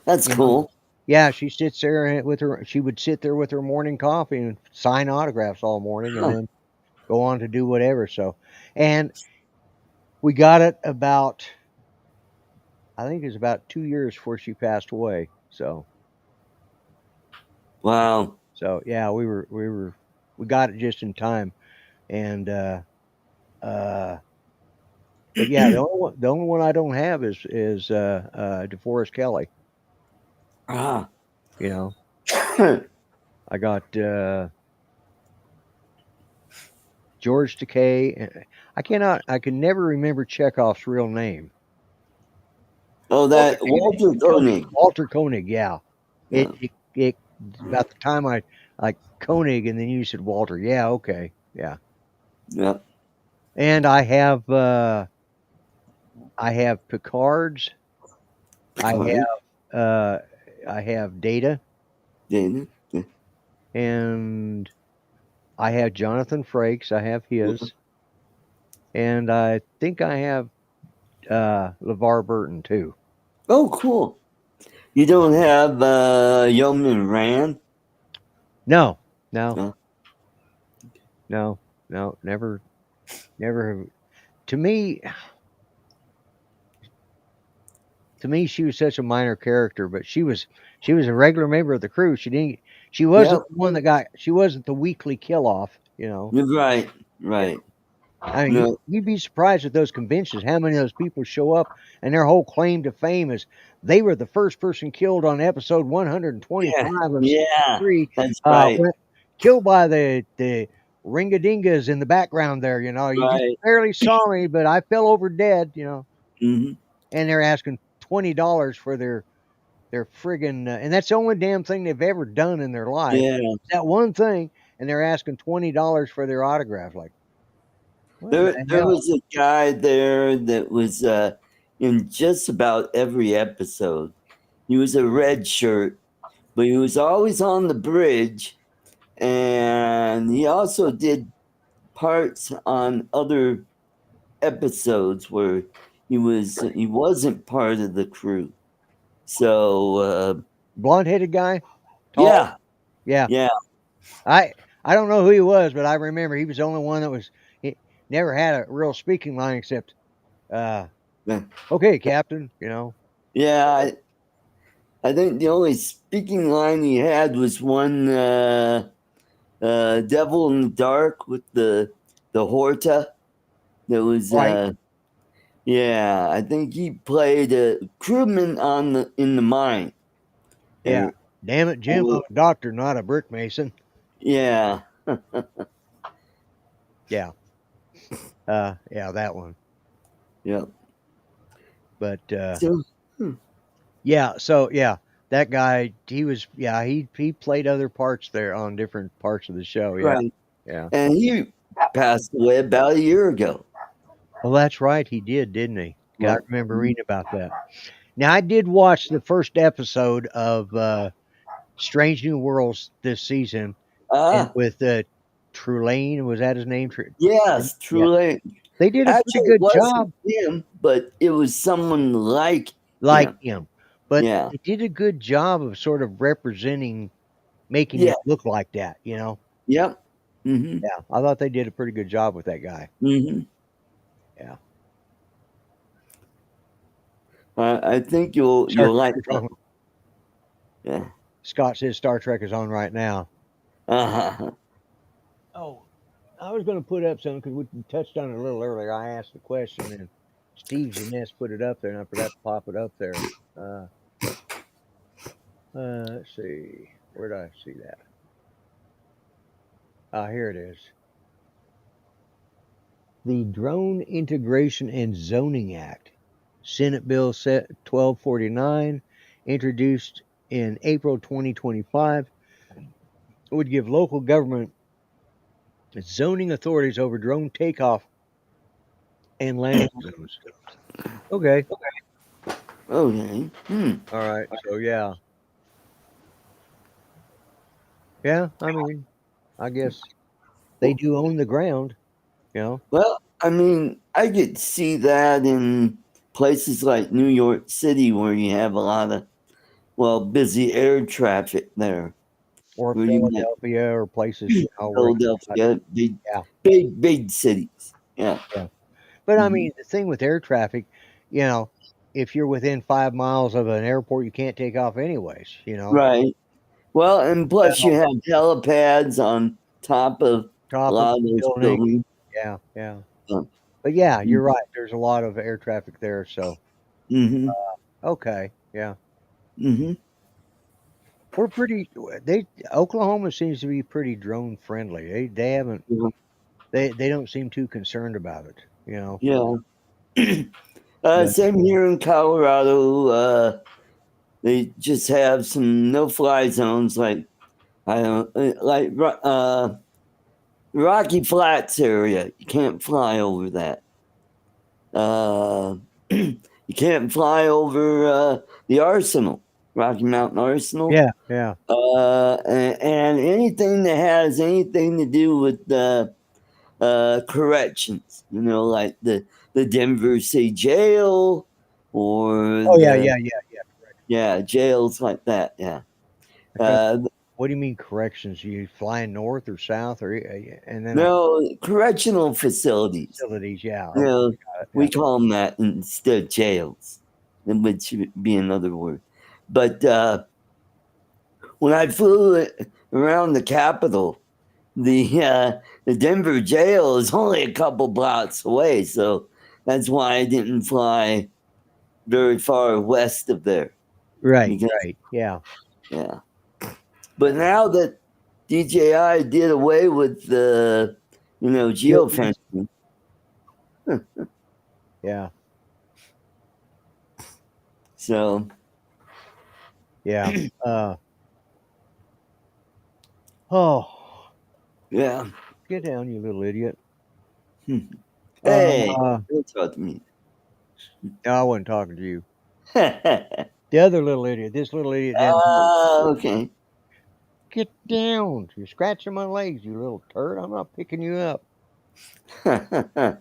[SPEAKER 2] That's
[SPEAKER 1] you know,
[SPEAKER 2] cool.
[SPEAKER 1] yeah, she sits there with her. She would sit there with her morning coffee and sign autographs all morning, and
[SPEAKER 2] Huh.
[SPEAKER 1] then go on to do whatever. So, and we got it about, I think it was about 2 years before she passed away.
[SPEAKER 2] Wow.
[SPEAKER 1] So yeah, we got it just in time. And uh, but yeah, the only one I don't have is DeForest Kelly.
[SPEAKER 2] Ah.
[SPEAKER 1] You know, I got George Takei. I can never remember Chekhov's real name.
[SPEAKER 2] Oh, that Walter Koenig.
[SPEAKER 1] Walter Koenig, yeah.
[SPEAKER 2] Yeah.
[SPEAKER 1] It about the time I like Koenig, and then you said Walter. Yeah, okay, yeah.
[SPEAKER 2] Yeah.
[SPEAKER 1] And I have Picard's. I
[SPEAKER 2] Picard.
[SPEAKER 1] I have Data,
[SPEAKER 2] Dana. Yeah.
[SPEAKER 1] and I have Jonathan Frakes. I have his, and I think I have LeVar Burton too.
[SPEAKER 2] Oh, cool. You don't have Yeoman Rand?
[SPEAKER 1] No, no,
[SPEAKER 2] No.
[SPEAKER 1] no, no, never, never. To me, she was such a minor character, but she was a regular member of the crew. She
[SPEAKER 2] Yep.
[SPEAKER 1] wasn't the one that got, she wasn't the weekly kill off, you know.
[SPEAKER 2] You're right. Right.
[SPEAKER 1] I mean,
[SPEAKER 2] No.
[SPEAKER 1] you'd be surprised at those conventions how many of those people show up, and their whole claim to fame is they were the first person killed on episode 125
[SPEAKER 2] Yeah.
[SPEAKER 1] of season
[SPEAKER 2] Yeah.
[SPEAKER 1] 3,
[SPEAKER 2] That's right.
[SPEAKER 1] killed by the ringadingas in the background there. You know, you just
[SPEAKER 2] Right.
[SPEAKER 1] barely saw me, but I fell over dead. You know,
[SPEAKER 2] Hmm.
[SPEAKER 1] and they're asking $20 for their friggin' and that's the only damn thing they've ever done in their life.
[SPEAKER 2] Yeah.
[SPEAKER 1] That one thing, and they're asking $20 for their autograph. Like, what the
[SPEAKER 2] There
[SPEAKER 1] hell?
[SPEAKER 2] was a guy there that was in just about every episode. He was a red shirt, but he was always on the bridge, and he also did parts on other episodes where he wasn't part of the crew. So
[SPEAKER 1] Blonde-headed guy, tall.
[SPEAKER 2] yeah,
[SPEAKER 1] Yeah,
[SPEAKER 2] yeah,
[SPEAKER 1] I I don't know who he was, but I remember he was the only one that was he never had a real speaking line except uh
[SPEAKER 2] yeah.
[SPEAKER 1] okay, Captain, you know.
[SPEAKER 2] Yeah, I think the only speaking line he had was one Devil in the Dark with the Horta. That was
[SPEAKER 1] Right.
[SPEAKER 2] yeah, I think he played a crewman on in the mine.
[SPEAKER 1] Yeah.
[SPEAKER 2] And
[SPEAKER 1] Damn it, Jim, I'm a doctor, not a brick mason.
[SPEAKER 2] yeah,
[SPEAKER 1] Yeah. Yeah, that one.
[SPEAKER 2] yeah.
[SPEAKER 1] But
[SPEAKER 2] So,
[SPEAKER 1] yeah, so yeah, that guy, he was yeah, he played other parts there on different parts of the show. Yeah.
[SPEAKER 2] right.
[SPEAKER 1] Yeah.
[SPEAKER 2] And he passed away about a year ago.
[SPEAKER 1] Well, that's right, he did, didn't he? Yeah, I
[SPEAKER 2] Right.
[SPEAKER 1] remember reading about that. Now I did watch the first episode of Strange New Worlds this season, and
[SPEAKER 2] Ah,
[SPEAKER 1] with Trulane, was that his name?
[SPEAKER 2] yes,
[SPEAKER 1] Yeah,
[SPEAKER 2] truly.
[SPEAKER 1] they did a pretty
[SPEAKER 2] Actually, it
[SPEAKER 1] good
[SPEAKER 2] wasn't
[SPEAKER 1] job,
[SPEAKER 2] him, but it was someone like
[SPEAKER 1] like
[SPEAKER 2] him.
[SPEAKER 1] him, but
[SPEAKER 2] Yeah,
[SPEAKER 1] they did a good job of sort of representing, making
[SPEAKER 2] yeah,
[SPEAKER 1] him look like that. You know?
[SPEAKER 2] yep. Mm-hmm.
[SPEAKER 1] Yeah, I thought they did a pretty good job with that guy.
[SPEAKER 2] Mm-hmm.
[SPEAKER 1] Yeah.
[SPEAKER 2] I think you'll
[SPEAKER 1] Star
[SPEAKER 2] like
[SPEAKER 1] Trek is
[SPEAKER 2] that.
[SPEAKER 1] on.
[SPEAKER 2] Yeah.
[SPEAKER 1] Scott says Star Trek is on right now.
[SPEAKER 2] Uh-huh.
[SPEAKER 1] Oh, I was going to put up something because we touched on it a little earlier. I asked the question, and Steve Jeunesse put it up there, and I forgot to pop it up there. Let's see. Where did I see that? Ah, here it is. The Drone Integration and Zoning Act, Senate Bill 1249, introduced in April 2025, would give local government zoning authorities over drone takeoff and landing zones. Okay.
[SPEAKER 2] Okay.
[SPEAKER 1] All right. So yeah. Yeah, I mean, I guess they do own the ground, you know.
[SPEAKER 2] Well, I mean, I could see that in places like New York City where you have a lot of, well, busy air traffic there.
[SPEAKER 1] or
[SPEAKER 2] where you met.
[SPEAKER 1] Philadelphia or places, where it's not.
[SPEAKER 2] Philadelphia,
[SPEAKER 1] Yeah,
[SPEAKER 2] big cities. Yeah.
[SPEAKER 1] yeah. But I
[SPEAKER 2] Hmm.
[SPEAKER 1] mean, the thing with air traffic, you know, if you're within 5 miles of an airport, you can't take off anyways.
[SPEAKER 2] Right. Well, and plus you
[SPEAKER 1] Well,
[SPEAKER 2] have helipads on top of a
[SPEAKER 1] top of
[SPEAKER 2] lot of
[SPEAKER 1] the
[SPEAKER 2] those
[SPEAKER 1] building.
[SPEAKER 2] buildings.
[SPEAKER 1] Yeah, yeah.
[SPEAKER 2] Yeah.
[SPEAKER 1] But yeah, you're right. There's a lot of air traffic there. So,
[SPEAKER 2] Mm-hmm.
[SPEAKER 1] okay. Yeah.
[SPEAKER 2] Mm-hmm.
[SPEAKER 1] We're pretty, they, Oklahoma seems to be pretty drone friendly. They haven't,
[SPEAKER 2] Yeah.
[SPEAKER 1] they don't seem too concerned about it.
[SPEAKER 2] Yeah.
[SPEAKER 1] But
[SPEAKER 2] Same here in Colorado. They just have some no-fly zones, like I don't like Rocky Flats area. You can't fly over that. You can't fly over the Arsenal, Rocky Mountain Arsenal.
[SPEAKER 1] yeah, yeah.
[SPEAKER 2] And anything that has anything to do with corrections, like the Denver City Jail or
[SPEAKER 1] Oh, yeah, yeah, yeah, yeah.
[SPEAKER 2] jails like that. Yeah.
[SPEAKER 1] Okay.
[SPEAKER 2] Uh,
[SPEAKER 1] What do you mean corrections? You flying north or south or, and then
[SPEAKER 2] no, correctional facilities.
[SPEAKER 1] facilities? Yeah.
[SPEAKER 2] You
[SPEAKER 1] Okay.
[SPEAKER 2] know,
[SPEAKER 1] Got it.
[SPEAKER 2] we
[SPEAKER 1] Yeah.
[SPEAKER 2] call them that instead of jails, which would be another word. But when I flew around the Capitol, the Denver jail is only a couple blocks away, so that's why I didn't fly very far west of there.
[SPEAKER 1] Right,
[SPEAKER 2] Because,
[SPEAKER 1] right. Yeah.
[SPEAKER 2] yeah. But now that DJI did away with the,
[SPEAKER 1] Geofence.
[SPEAKER 2] geofencing,
[SPEAKER 1] Yeah.
[SPEAKER 2] so
[SPEAKER 1] Yeah. Uh, oh,
[SPEAKER 2] yeah.
[SPEAKER 1] get down, you little idiot.
[SPEAKER 2] Hey,
[SPEAKER 1] Uh,
[SPEAKER 2] don't talk to me.
[SPEAKER 1] no, I wasn't talking to you. The other little idiot, this little idiot down here.
[SPEAKER 2] Okay.
[SPEAKER 1] Get down. You're scratching my legs, you little turd. I'm not picking you up. I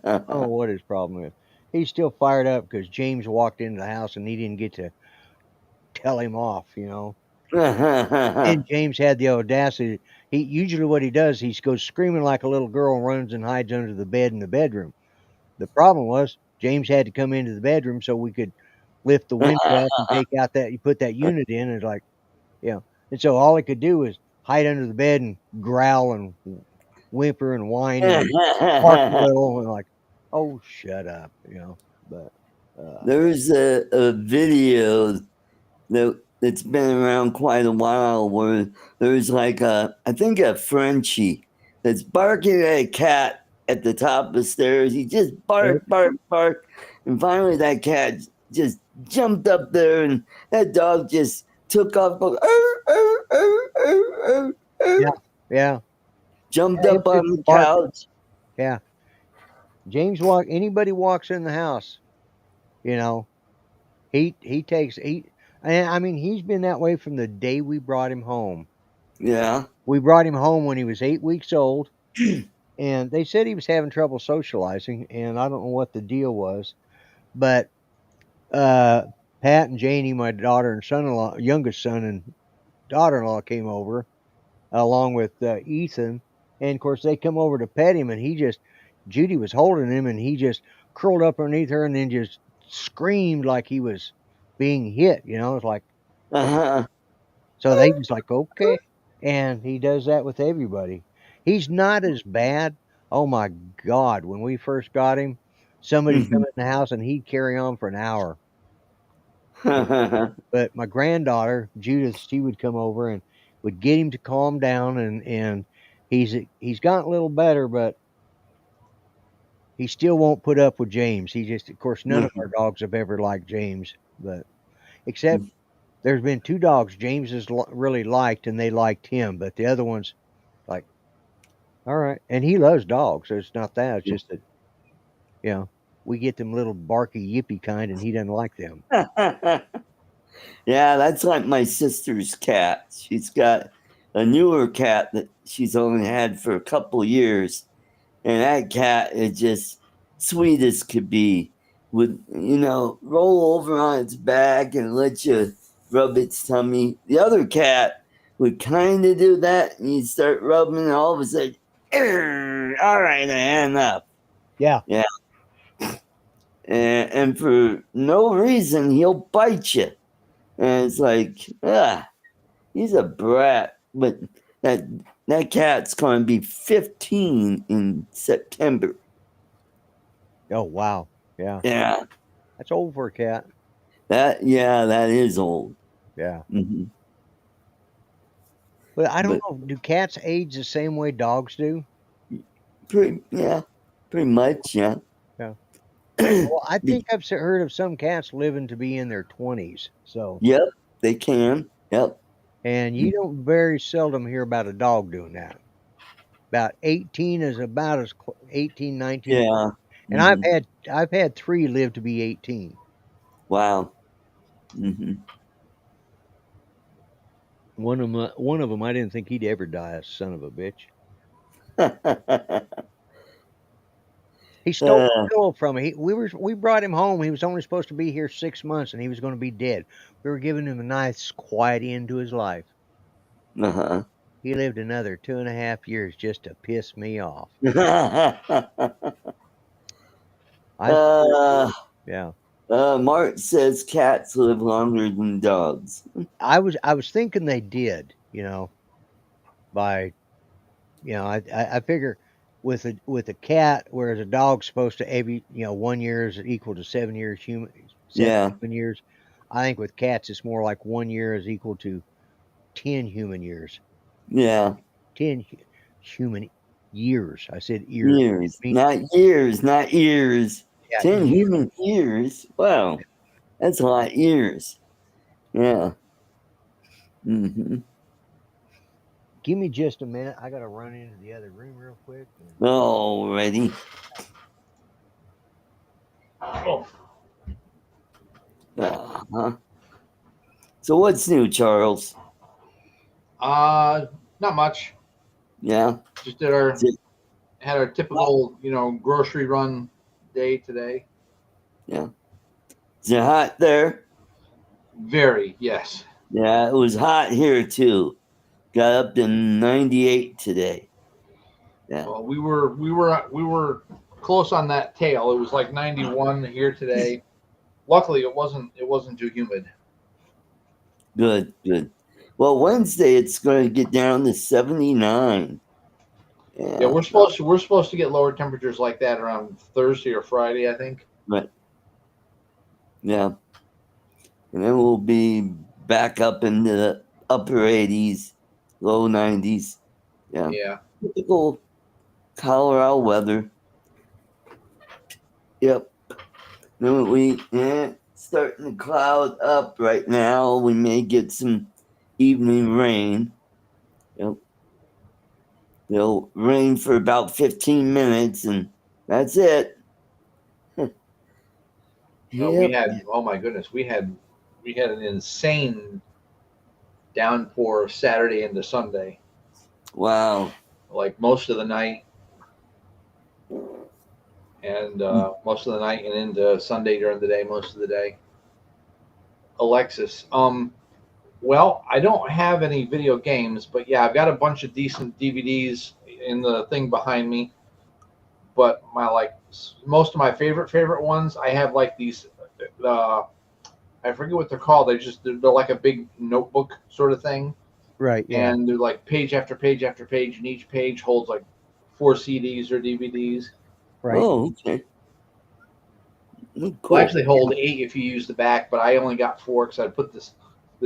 [SPEAKER 1] don't know what his problem is. He's still fired up because James walked into the house and he didn't get to tell him off. And James had the audacity. He usually what he does, he goes screaming like a little girl and runs and hides under the bed in the bedroom. The problem was James had to come into the bedroom so we could lift the window up and take out that you put that unit in. And it's like, yeah. And so all he could do was hide under the bed and growl and whimper and whine and bark a little and like, oh, shut up. But
[SPEAKER 2] There's a video that's been around quite a while where there's like I think a Frenchie that's barking at a cat at the top of the stairs. He just bark, bark, bark. And finally that cat just jumped up there and that dog just took off going,
[SPEAKER 1] yeah, yeah,
[SPEAKER 2] jumped
[SPEAKER 1] yeah,
[SPEAKER 2] up on
[SPEAKER 1] it's
[SPEAKER 2] the
[SPEAKER 1] barking.
[SPEAKER 2] couch.
[SPEAKER 1] Yeah. Anybody walks in the house, you know, he takes, and I mean, he's been that way from the day we brought him home.
[SPEAKER 2] Yeah.
[SPEAKER 1] We brought him home when he was 8 weeks old, and they said he was having trouble socializing, and I don't know what the deal was, but uh, Pat and Janie, my daughter and son-in-law, youngest son and daughter-in-law, came over along with Ethan, and of course they come over to pet him, and Judy was holding him, and he just curled up underneath her, and then just screamed like he was being hit. It's like,
[SPEAKER 2] Uh-huh.
[SPEAKER 1] so they just like, okay. And he does that with everybody. He's not as bad. Oh my God. When we first got him, somebody come in the house and he'd carry on for an hour. But my granddaughter, Judith, she would come over and would get him to calm down, and he's gotten a little better, but he still won't put up with James. Of course, none of our dogs have ever liked James, but except there's been two dogs James has really liked, and they liked him, but the other ones, like, all right. And he loves dogs, so it's not that. It's just that, we get them little barky, yippy kind, and he doesn't like them.
[SPEAKER 2] Yeah, that's like my sister's cat. She's got a newer cat that she's only had for a couple years. And that cat is just sweet as could be. Would, roll over on its back and let you rub its tummy. The other cat would kind of do that, and you'd start rubbing, and all of a sudden, all right, enough.
[SPEAKER 1] Yeah.
[SPEAKER 2] Yeah. And for no reason, he'll bite you. And it's like, he's a brat. But that cat's going to be 15 in September.
[SPEAKER 1] Oh wow. Yeah.
[SPEAKER 2] Yeah.
[SPEAKER 1] That's old for a cat.
[SPEAKER 2] That is old.
[SPEAKER 1] Yeah.
[SPEAKER 2] Mm-hmm.
[SPEAKER 1] But I don't know. Do cats age the same way dogs do?
[SPEAKER 2] Pretty much, yeah.
[SPEAKER 1] Yeah. Well, I think I've heard of some cats living to be in their 20s. So.
[SPEAKER 2] Yep, they can. Yep.
[SPEAKER 1] And you don't very seldom hear about a dog doing that. About 18 is about as 18, 19.
[SPEAKER 2] Yeah.
[SPEAKER 1] And I've had 3 live to be 18.
[SPEAKER 2] Wow. Mm-hmm.
[SPEAKER 1] One of them, I didn't think he'd ever die, a son of a bitch. He stole a pillow from me. We brought him home. He was only supposed to be here 6 months, and he was going to be dead. We were giving him a nice, quiet end to his life.
[SPEAKER 2] Uh-huh.
[SPEAKER 1] He lived another 2.5 years just to piss me off. Yeah.
[SPEAKER 2] Mark says cats live longer than dogs.
[SPEAKER 1] I was thinking they did, I figure with a cat, whereas a dog's supposed to every 1 year is equal to 7 years human. 7 years. I think with cats it's more like 1 year is equal to 10 human years.
[SPEAKER 2] Yeah.
[SPEAKER 1] 10 human years. I said ears.
[SPEAKER 2] Years, not years, not ears.
[SPEAKER 1] Yeah,
[SPEAKER 2] 10 human years. Wow. That's a lot of years. Yeah. Mm-hmm.
[SPEAKER 1] Give me just a minute. I got to run into the other room real quick.
[SPEAKER 2] Alrighty.
[SPEAKER 3] Oh.
[SPEAKER 2] Uh-huh. So what's new, Charles?
[SPEAKER 3] Not much.
[SPEAKER 2] Yeah.
[SPEAKER 3] Just had our typical, grocery run day today.
[SPEAKER 2] Yeah. Is it hot there?
[SPEAKER 3] Very, yes.
[SPEAKER 2] Yeah, it was hot here too. Got up to 98 today. Yeah.
[SPEAKER 3] Well, we were close on that tail. It was like 91 here today. Luckily, it wasn't too humid.
[SPEAKER 2] Good. Well, Wednesday it's going to get down to 79.
[SPEAKER 3] Yeah, we're supposed to get lower temperatures like that around Thursday or Friday, I think.
[SPEAKER 2] Right. Yeah. And then we'll be back up into the upper 80s, low 90s. Yeah.
[SPEAKER 3] Yeah.
[SPEAKER 2] Typical Colorado weather. Yep. Then starting to cloud up right now. We may get some evening rain. Yep. It'll rain for about 15 minutes and that's it.
[SPEAKER 3] We had, oh my goodness, we had an insane downpour Saturday into Sunday.
[SPEAKER 2] Wow.
[SPEAKER 3] Like most of the night and most of the night and into Sunday during the day, most of the day. Alexis, well, I don't have any video games, but yeah, I've got a bunch of decent DVDs in the thing behind me. But most of my favorite ones, I have like these. I forget what they're called. They're like a big notebook sort of thing.
[SPEAKER 1] Right. Yeah.
[SPEAKER 3] And they're like page after page after page, and each page holds like 4 CDs or DVDs.
[SPEAKER 1] Right.
[SPEAKER 2] Oh, okay.
[SPEAKER 3] Cool. Will actually hold 8 if you use the back, but I only got 4 because I put the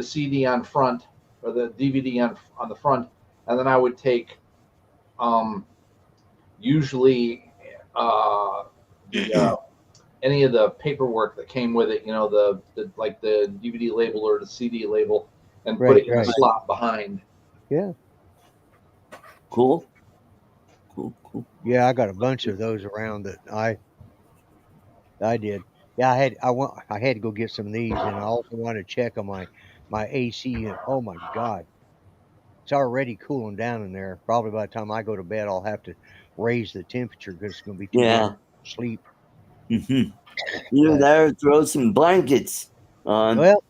[SPEAKER 3] CD on front or the DVD on the front, and then I would take usually any of the paperwork that came with it, the DVD label or the CD label, and put it in the slot behind.
[SPEAKER 1] Yeah.
[SPEAKER 2] Cool.
[SPEAKER 1] Yeah, I got a bunch of those around that I did. Yeah, I had to go get some of these, and I also wanted to check on my AC. And oh my God, it's already cooling down in there. Probably by the time I go to bed, I'll have to raise the temperature because it's going to be too warm to sleep.
[SPEAKER 2] Mm-hmm. Either that or throw some blankets on.
[SPEAKER 1] Well,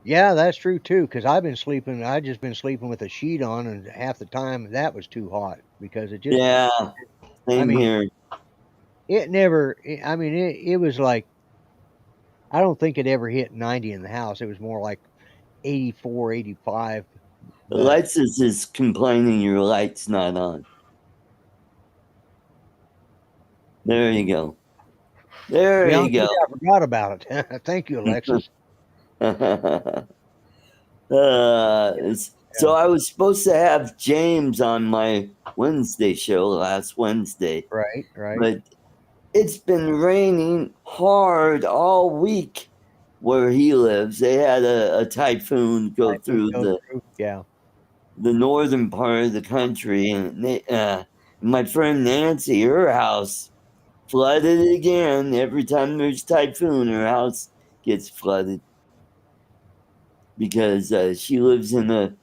[SPEAKER 1] Yeah, that's true too. Because I just been sleeping with a sheet on, and half the time that was too hot because it just.
[SPEAKER 2] Yeah,
[SPEAKER 1] I
[SPEAKER 2] same
[SPEAKER 1] mean,
[SPEAKER 2] here.
[SPEAKER 1] it never. I mean, it was like I don't think it ever hit 90 in the house. It was more like 84, 85. But
[SPEAKER 2] Alexis is complaining your light's not on. There you go.
[SPEAKER 1] to
[SPEAKER 2] There
[SPEAKER 1] be
[SPEAKER 2] you
[SPEAKER 1] honest with
[SPEAKER 2] go.
[SPEAKER 1] you, I forgot about it. Thank you, Alexis.
[SPEAKER 2] So
[SPEAKER 1] Yeah,
[SPEAKER 2] I was supposed to have James on my Wednesday show last Wednesday,
[SPEAKER 1] right, right.
[SPEAKER 2] but it's been raining hard all week where he lives. They had a typhoon go
[SPEAKER 1] Typhoon
[SPEAKER 2] through
[SPEAKER 1] go through. Yeah,
[SPEAKER 2] the northern part of the country, and my friend Nancy, her house flooded again. Every time there's typhoon, her house gets flooded because she lives in a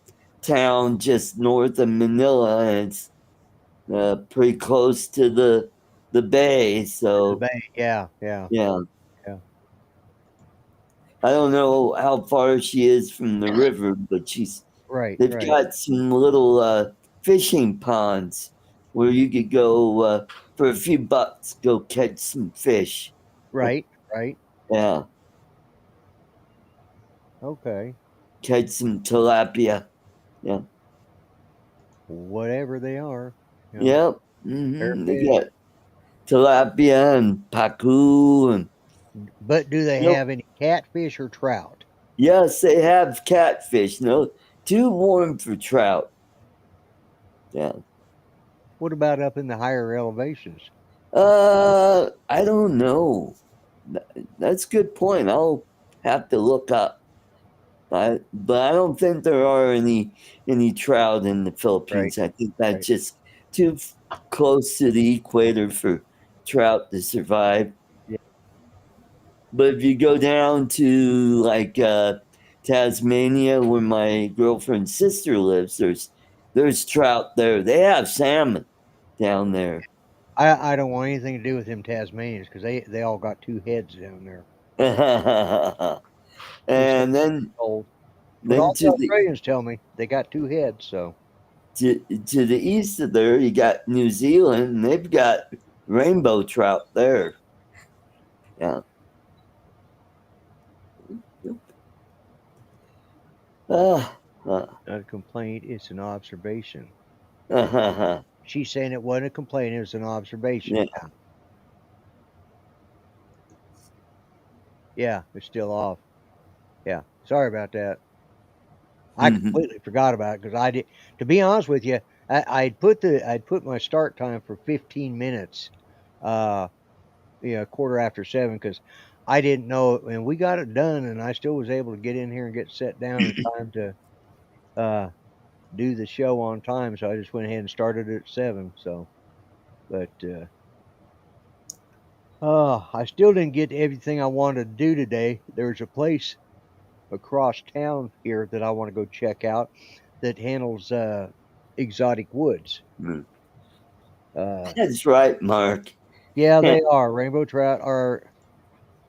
[SPEAKER 2] town just north of Manila, and it's pretty close to the bay.
[SPEAKER 1] the
[SPEAKER 2] So
[SPEAKER 1] bank. Yeah, yeah,
[SPEAKER 2] yeah,
[SPEAKER 1] yeah.
[SPEAKER 2] I don't know how far she is from the river, but
[SPEAKER 1] Right,
[SPEAKER 2] they've
[SPEAKER 1] right,
[SPEAKER 2] got some little fishing ponds where you could go for a few bucks, go catch some fish.
[SPEAKER 1] right, right.
[SPEAKER 2] Yeah,
[SPEAKER 1] Okay.
[SPEAKER 2] catch some tilapia. Yeah,
[SPEAKER 1] Whatever they are, you know,
[SPEAKER 2] yep.
[SPEAKER 1] they're
[SPEAKER 2] They
[SPEAKER 1] fish.
[SPEAKER 2] got tilapia and pacu, and
[SPEAKER 1] But do they
[SPEAKER 2] yep.
[SPEAKER 1] have any catfish or trout?
[SPEAKER 2] Yes, they have catfish. No, too warm for trout. Yeah.
[SPEAKER 1] What about up in the higher elevations?
[SPEAKER 2] I don't know. That's a good point. I'll have to look up. But I don't think there are any trout in the
[SPEAKER 1] Right,
[SPEAKER 2] Philippines. I think that's
[SPEAKER 1] right.
[SPEAKER 2] just too close to the equator for trout to survive.
[SPEAKER 1] Yeah,
[SPEAKER 2] But if you go down to like Tasmania, where my girlfriend's sister lives, there's trout there. They have salmon down there.
[SPEAKER 1] I don't want anything to do with them Tasmanians because they all got two heads down there. It's
[SPEAKER 2] And then
[SPEAKER 1] old. That's what
[SPEAKER 2] then
[SPEAKER 1] all the Australians tell me. They got two heads, so
[SPEAKER 2] to the east of there, you got New Zealand, and they've got rainbow trout there. Yeah. Ah,
[SPEAKER 1] not a complaint. It's an observation.
[SPEAKER 2] yeah.
[SPEAKER 1] She's saying it wasn't a complaint. It was an observation. Yeah, yeah, it's still off. Yeah, sorry about that. I
[SPEAKER 2] Mhm.
[SPEAKER 1] completely forgot about it because I did. To be honest with you, I'd put my start time for 15 minutes, uh, quarter after 7 because I didn't know it, and we got it done, and I still was able to get in here and get set down in time to uh do the show on time. So I just went ahead and started it at 7. So, but I still didn't get everything I wanted to do today. There's a place across town here that I want to go check out that handles exotic woods.
[SPEAKER 2] Mm.
[SPEAKER 1] Uh,
[SPEAKER 2] That's right, Mark.
[SPEAKER 1] yeah, they are. Rainbow trout are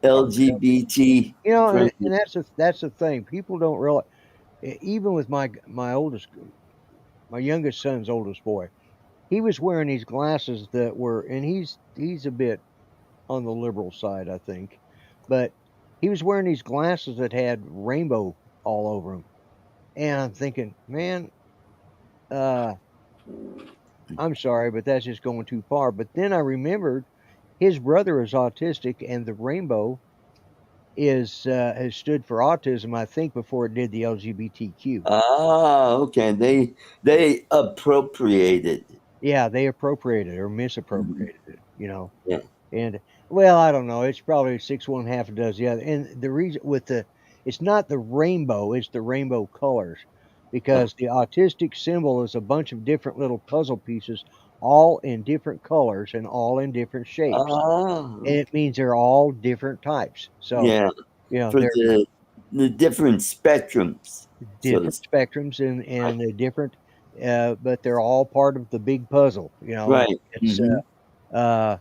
[SPEAKER 2] LGBT
[SPEAKER 1] and
[SPEAKER 2] friendly.
[SPEAKER 1] that's the thing. People don't realize. Even with my youngest son's oldest boy, he was wearing these glasses that were, and he's a bit on the liberal side, I think, but he was wearing these glasses that had rainbow all over them, and I'm thinking, man, uh, I'm sorry, but that's just going too far. But then I remembered his brother is autistic, and the rainbow is has stood for autism, I think, before it did the LGBTQ.
[SPEAKER 2] Ah, okay. They appropriated.
[SPEAKER 1] Yeah, they appropriated or
[SPEAKER 2] Mhm.
[SPEAKER 1] misappropriated it.
[SPEAKER 2] Yeah.
[SPEAKER 1] And well, I don't know. It's probably six one half a dozen the other. And the reason with it's not the rainbow; it's the rainbow colors,
[SPEAKER 2] Ah,
[SPEAKER 1] because the autistic symbol is a bunch of different little puzzle pieces, all in different colors and all in different shapes. And it means they're all different types. So
[SPEAKER 2] yeah. For
[SPEAKER 1] they're
[SPEAKER 2] the different spectrums. So
[SPEAKER 1] different spectrums and they're different, but they're all part of the big puzzle.
[SPEAKER 2] right.
[SPEAKER 1] It's
[SPEAKER 2] Hmm.
[SPEAKER 1] uh,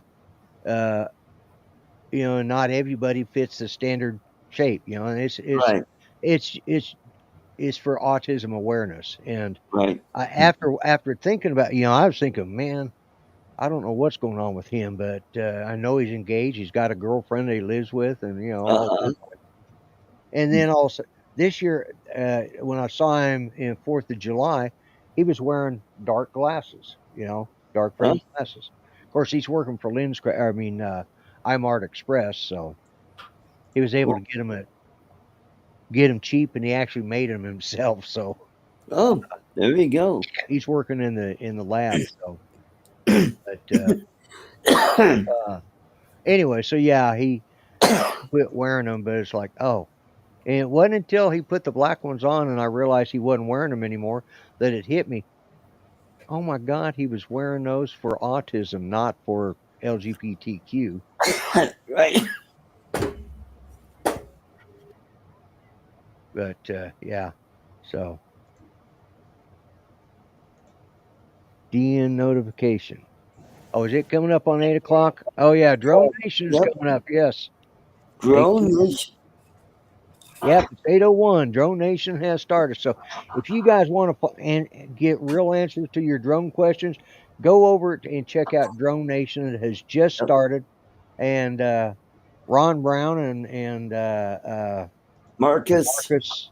[SPEAKER 1] not everybody fits the standard shape. And it's
[SPEAKER 2] Right.
[SPEAKER 1] it's for autism awareness. And
[SPEAKER 2] Right.
[SPEAKER 1] after thinking about, I was thinking, man, I don't know what's going on with him, but I know he's engaged. He's got a girlfriend that he lives with, and all
[SPEAKER 2] Uh-huh.
[SPEAKER 1] this. And then also this year, when I saw him in 4th of July, he was wearing dark glasses. Dark
[SPEAKER 2] Huh?
[SPEAKER 1] frame glasses. Of course, he's working for iMart Express, so he was able to get them cheap, and he actually made them himself. So
[SPEAKER 2] Oh, there we go.
[SPEAKER 1] he's working in the lab. So, but anyway, so yeah, he quit wearing them, but it's like, oh, and it wasn't until he put the black ones on and I realized he wasn't wearing them anymore that it hit me. Oh my God, he was wearing those for autism, not for LGBTQ.
[SPEAKER 2] Right.
[SPEAKER 1] But yeah, so DN notification. Oh, is it coming up on 8 o'clock? Oh yeah, Drone Nation is
[SPEAKER 2] Yep.
[SPEAKER 1] coming up. Yes.
[SPEAKER 2] Grown nation.
[SPEAKER 1] Yep, it's 8:01. Drone Nation has started. So if you guys want to and get real answers to your drone questions, go over and check out Drone Nation. It has just
[SPEAKER 2] Yep.
[SPEAKER 1] started, and Ron Brown and
[SPEAKER 2] Marcus
[SPEAKER 1] Marcus,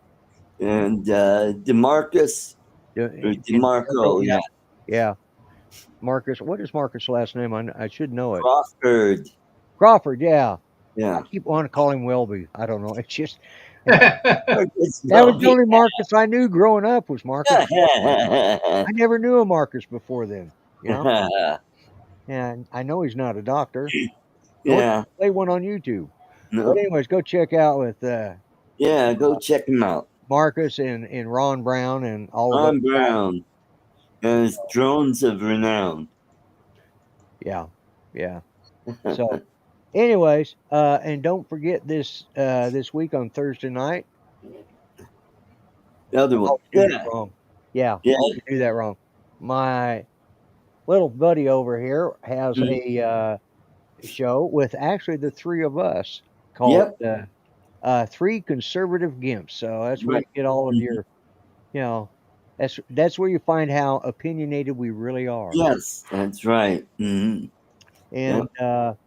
[SPEAKER 2] and Demarcus or DeMarco. Yeah.
[SPEAKER 1] yeah, Marcus. What is Marcus' last name? I should know it.
[SPEAKER 2] Crawford.
[SPEAKER 1] Crawford. Yeah, I
[SPEAKER 2] Yeah.
[SPEAKER 1] keep wanting to call him Welby. I don't know. It's just
[SPEAKER 2] Marcus
[SPEAKER 1] that was the
[SPEAKER 2] Welby.
[SPEAKER 1] only Marcus I knew growing up was Marcus. I never knew a Marcus before then. And I know he's not a doctor. Nor
[SPEAKER 2] Yeah.
[SPEAKER 1] play one on YouTube. But
[SPEAKER 2] No.
[SPEAKER 1] anyways, go check out with
[SPEAKER 2] Yeah. Go check him out.
[SPEAKER 1] Marcus and Ron Brown and all of
[SPEAKER 2] Ron
[SPEAKER 1] those guys.
[SPEAKER 2] Brown and his drones of renown.
[SPEAKER 1] Yeah, yeah. So, anyways, and don't forget this week on Thursday night.
[SPEAKER 2] The other one.
[SPEAKER 1] Oh, do that
[SPEAKER 2] Yeah.
[SPEAKER 1] wrong. Yeah,
[SPEAKER 2] Yeah.
[SPEAKER 1] always do that wrong. My little buddy over here has
[SPEAKER 2] Mhm.
[SPEAKER 1] a show with actually the three of us called
[SPEAKER 2] Yep.
[SPEAKER 1] Three Conservative Gimps. So that's where you
[SPEAKER 2] Right.
[SPEAKER 1] get all of
[SPEAKER 2] Mhm.
[SPEAKER 1] your, you know, that's where you find how opinionated we really are.
[SPEAKER 2] Yes, that's right. Hmm. Yep.
[SPEAKER 1] And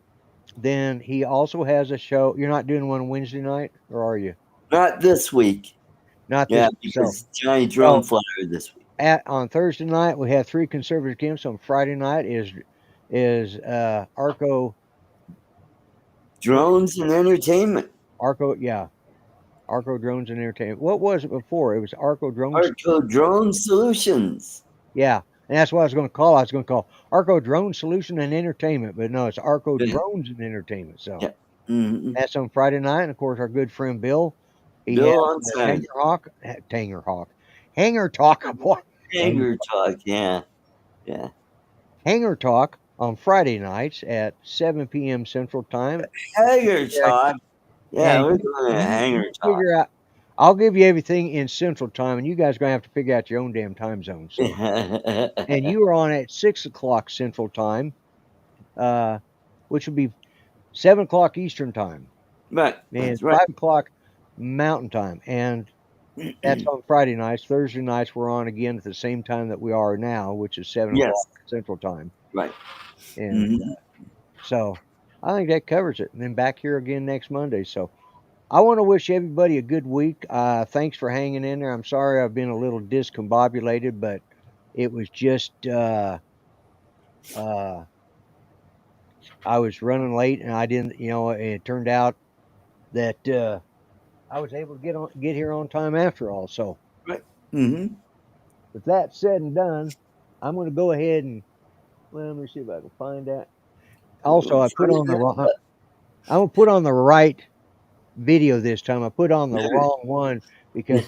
[SPEAKER 1] then he also has a show. You're not doing one Wednesday night, or are you?
[SPEAKER 2] Not this week.
[SPEAKER 1] Not
[SPEAKER 2] Yeah,
[SPEAKER 1] this. So,
[SPEAKER 2] because Johnny Drum Flyer this week.
[SPEAKER 1] on Thursday night we have Three Conservative Gimps. On Friday night is Arco
[SPEAKER 2] Drones and entertainment.
[SPEAKER 1] yeah, Arco Drones and Entertainment. What was it before? It was Arco Drones.
[SPEAKER 2] Arco Drone Solutions.
[SPEAKER 1] Yeah, and that's what I was going to call. I was going to call Arco Drone Solution and Entertainment, but no, it's Arco
[SPEAKER 2] Yeah.
[SPEAKER 1] Drones and Entertainment. So
[SPEAKER 2] Yeah. Hmm.
[SPEAKER 1] that's on Friday night, and of course our good friend Bill. He
[SPEAKER 2] Bill
[SPEAKER 1] has
[SPEAKER 2] on Saturday.
[SPEAKER 1] Hanger Talk, boy,
[SPEAKER 2] Hanger Talk. Yeah. Yeah.
[SPEAKER 1] Hanger Talk on Friday nights at 7 p.m. Central Time.
[SPEAKER 2] Hanger Talk. Yeah,
[SPEAKER 1] And
[SPEAKER 2] we're doing a
[SPEAKER 1] you
[SPEAKER 2] Hanger Talk.
[SPEAKER 1] figure out. I'll give you everything in Central Time, and you guys are gonna have to figure out your own damn time zone. So, and you are on at 6 o'clock Central Time, which would be 7 o'clock Eastern Time,
[SPEAKER 2] Right.
[SPEAKER 1] and
[SPEAKER 2] That's right.
[SPEAKER 1] 5 o'clock Mountain Time, and that's on Friday nights. Thursday nights we're on again at the same time that we are now, which is 7 o'clock
[SPEAKER 2] Yes.
[SPEAKER 1] Central Time,
[SPEAKER 2] Right.
[SPEAKER 1] and
[SPEAKER 2] Hmm.
[SPEAKER 1] so I think that covers it. And then back here again next Monday. So I want to wish everybody a good week. Thanks for hanging in there. I'm sorry I've been a little discombobulated, but it was just I was running late and I didn't, it turned out that I was able to get here on time after all. So
[SPEAKER 2] Right. Hmm.
[SPEAKER 1] with that said and done, I'm going to go ahead and let me see if I can find that. Also, I'm going to put on the right video this time. I put on the wrong one because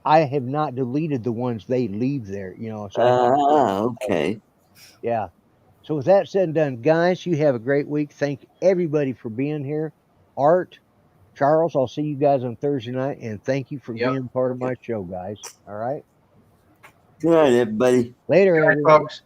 [SPEAKER 1] I have not deleted the ones they leave there, so I got
[SPEAKER 2] Okay.
[SPEAKER 1] yeah. So with that said and done, guys, you have a great week. Thank everybody for being here. Art, Charles, I'll see you guys on Thursday night, and thank you for
[SPEAKER 3] Yep.
[SPEAKER 1] being part of my show, guys. All right.
[SPEAKER 2] Good night, everybody.
[SPEAKER 1] Later,
[SPEAKER 3] Good night,
[SPEAKER 1] everyone.
[SPEAKER 3] folks.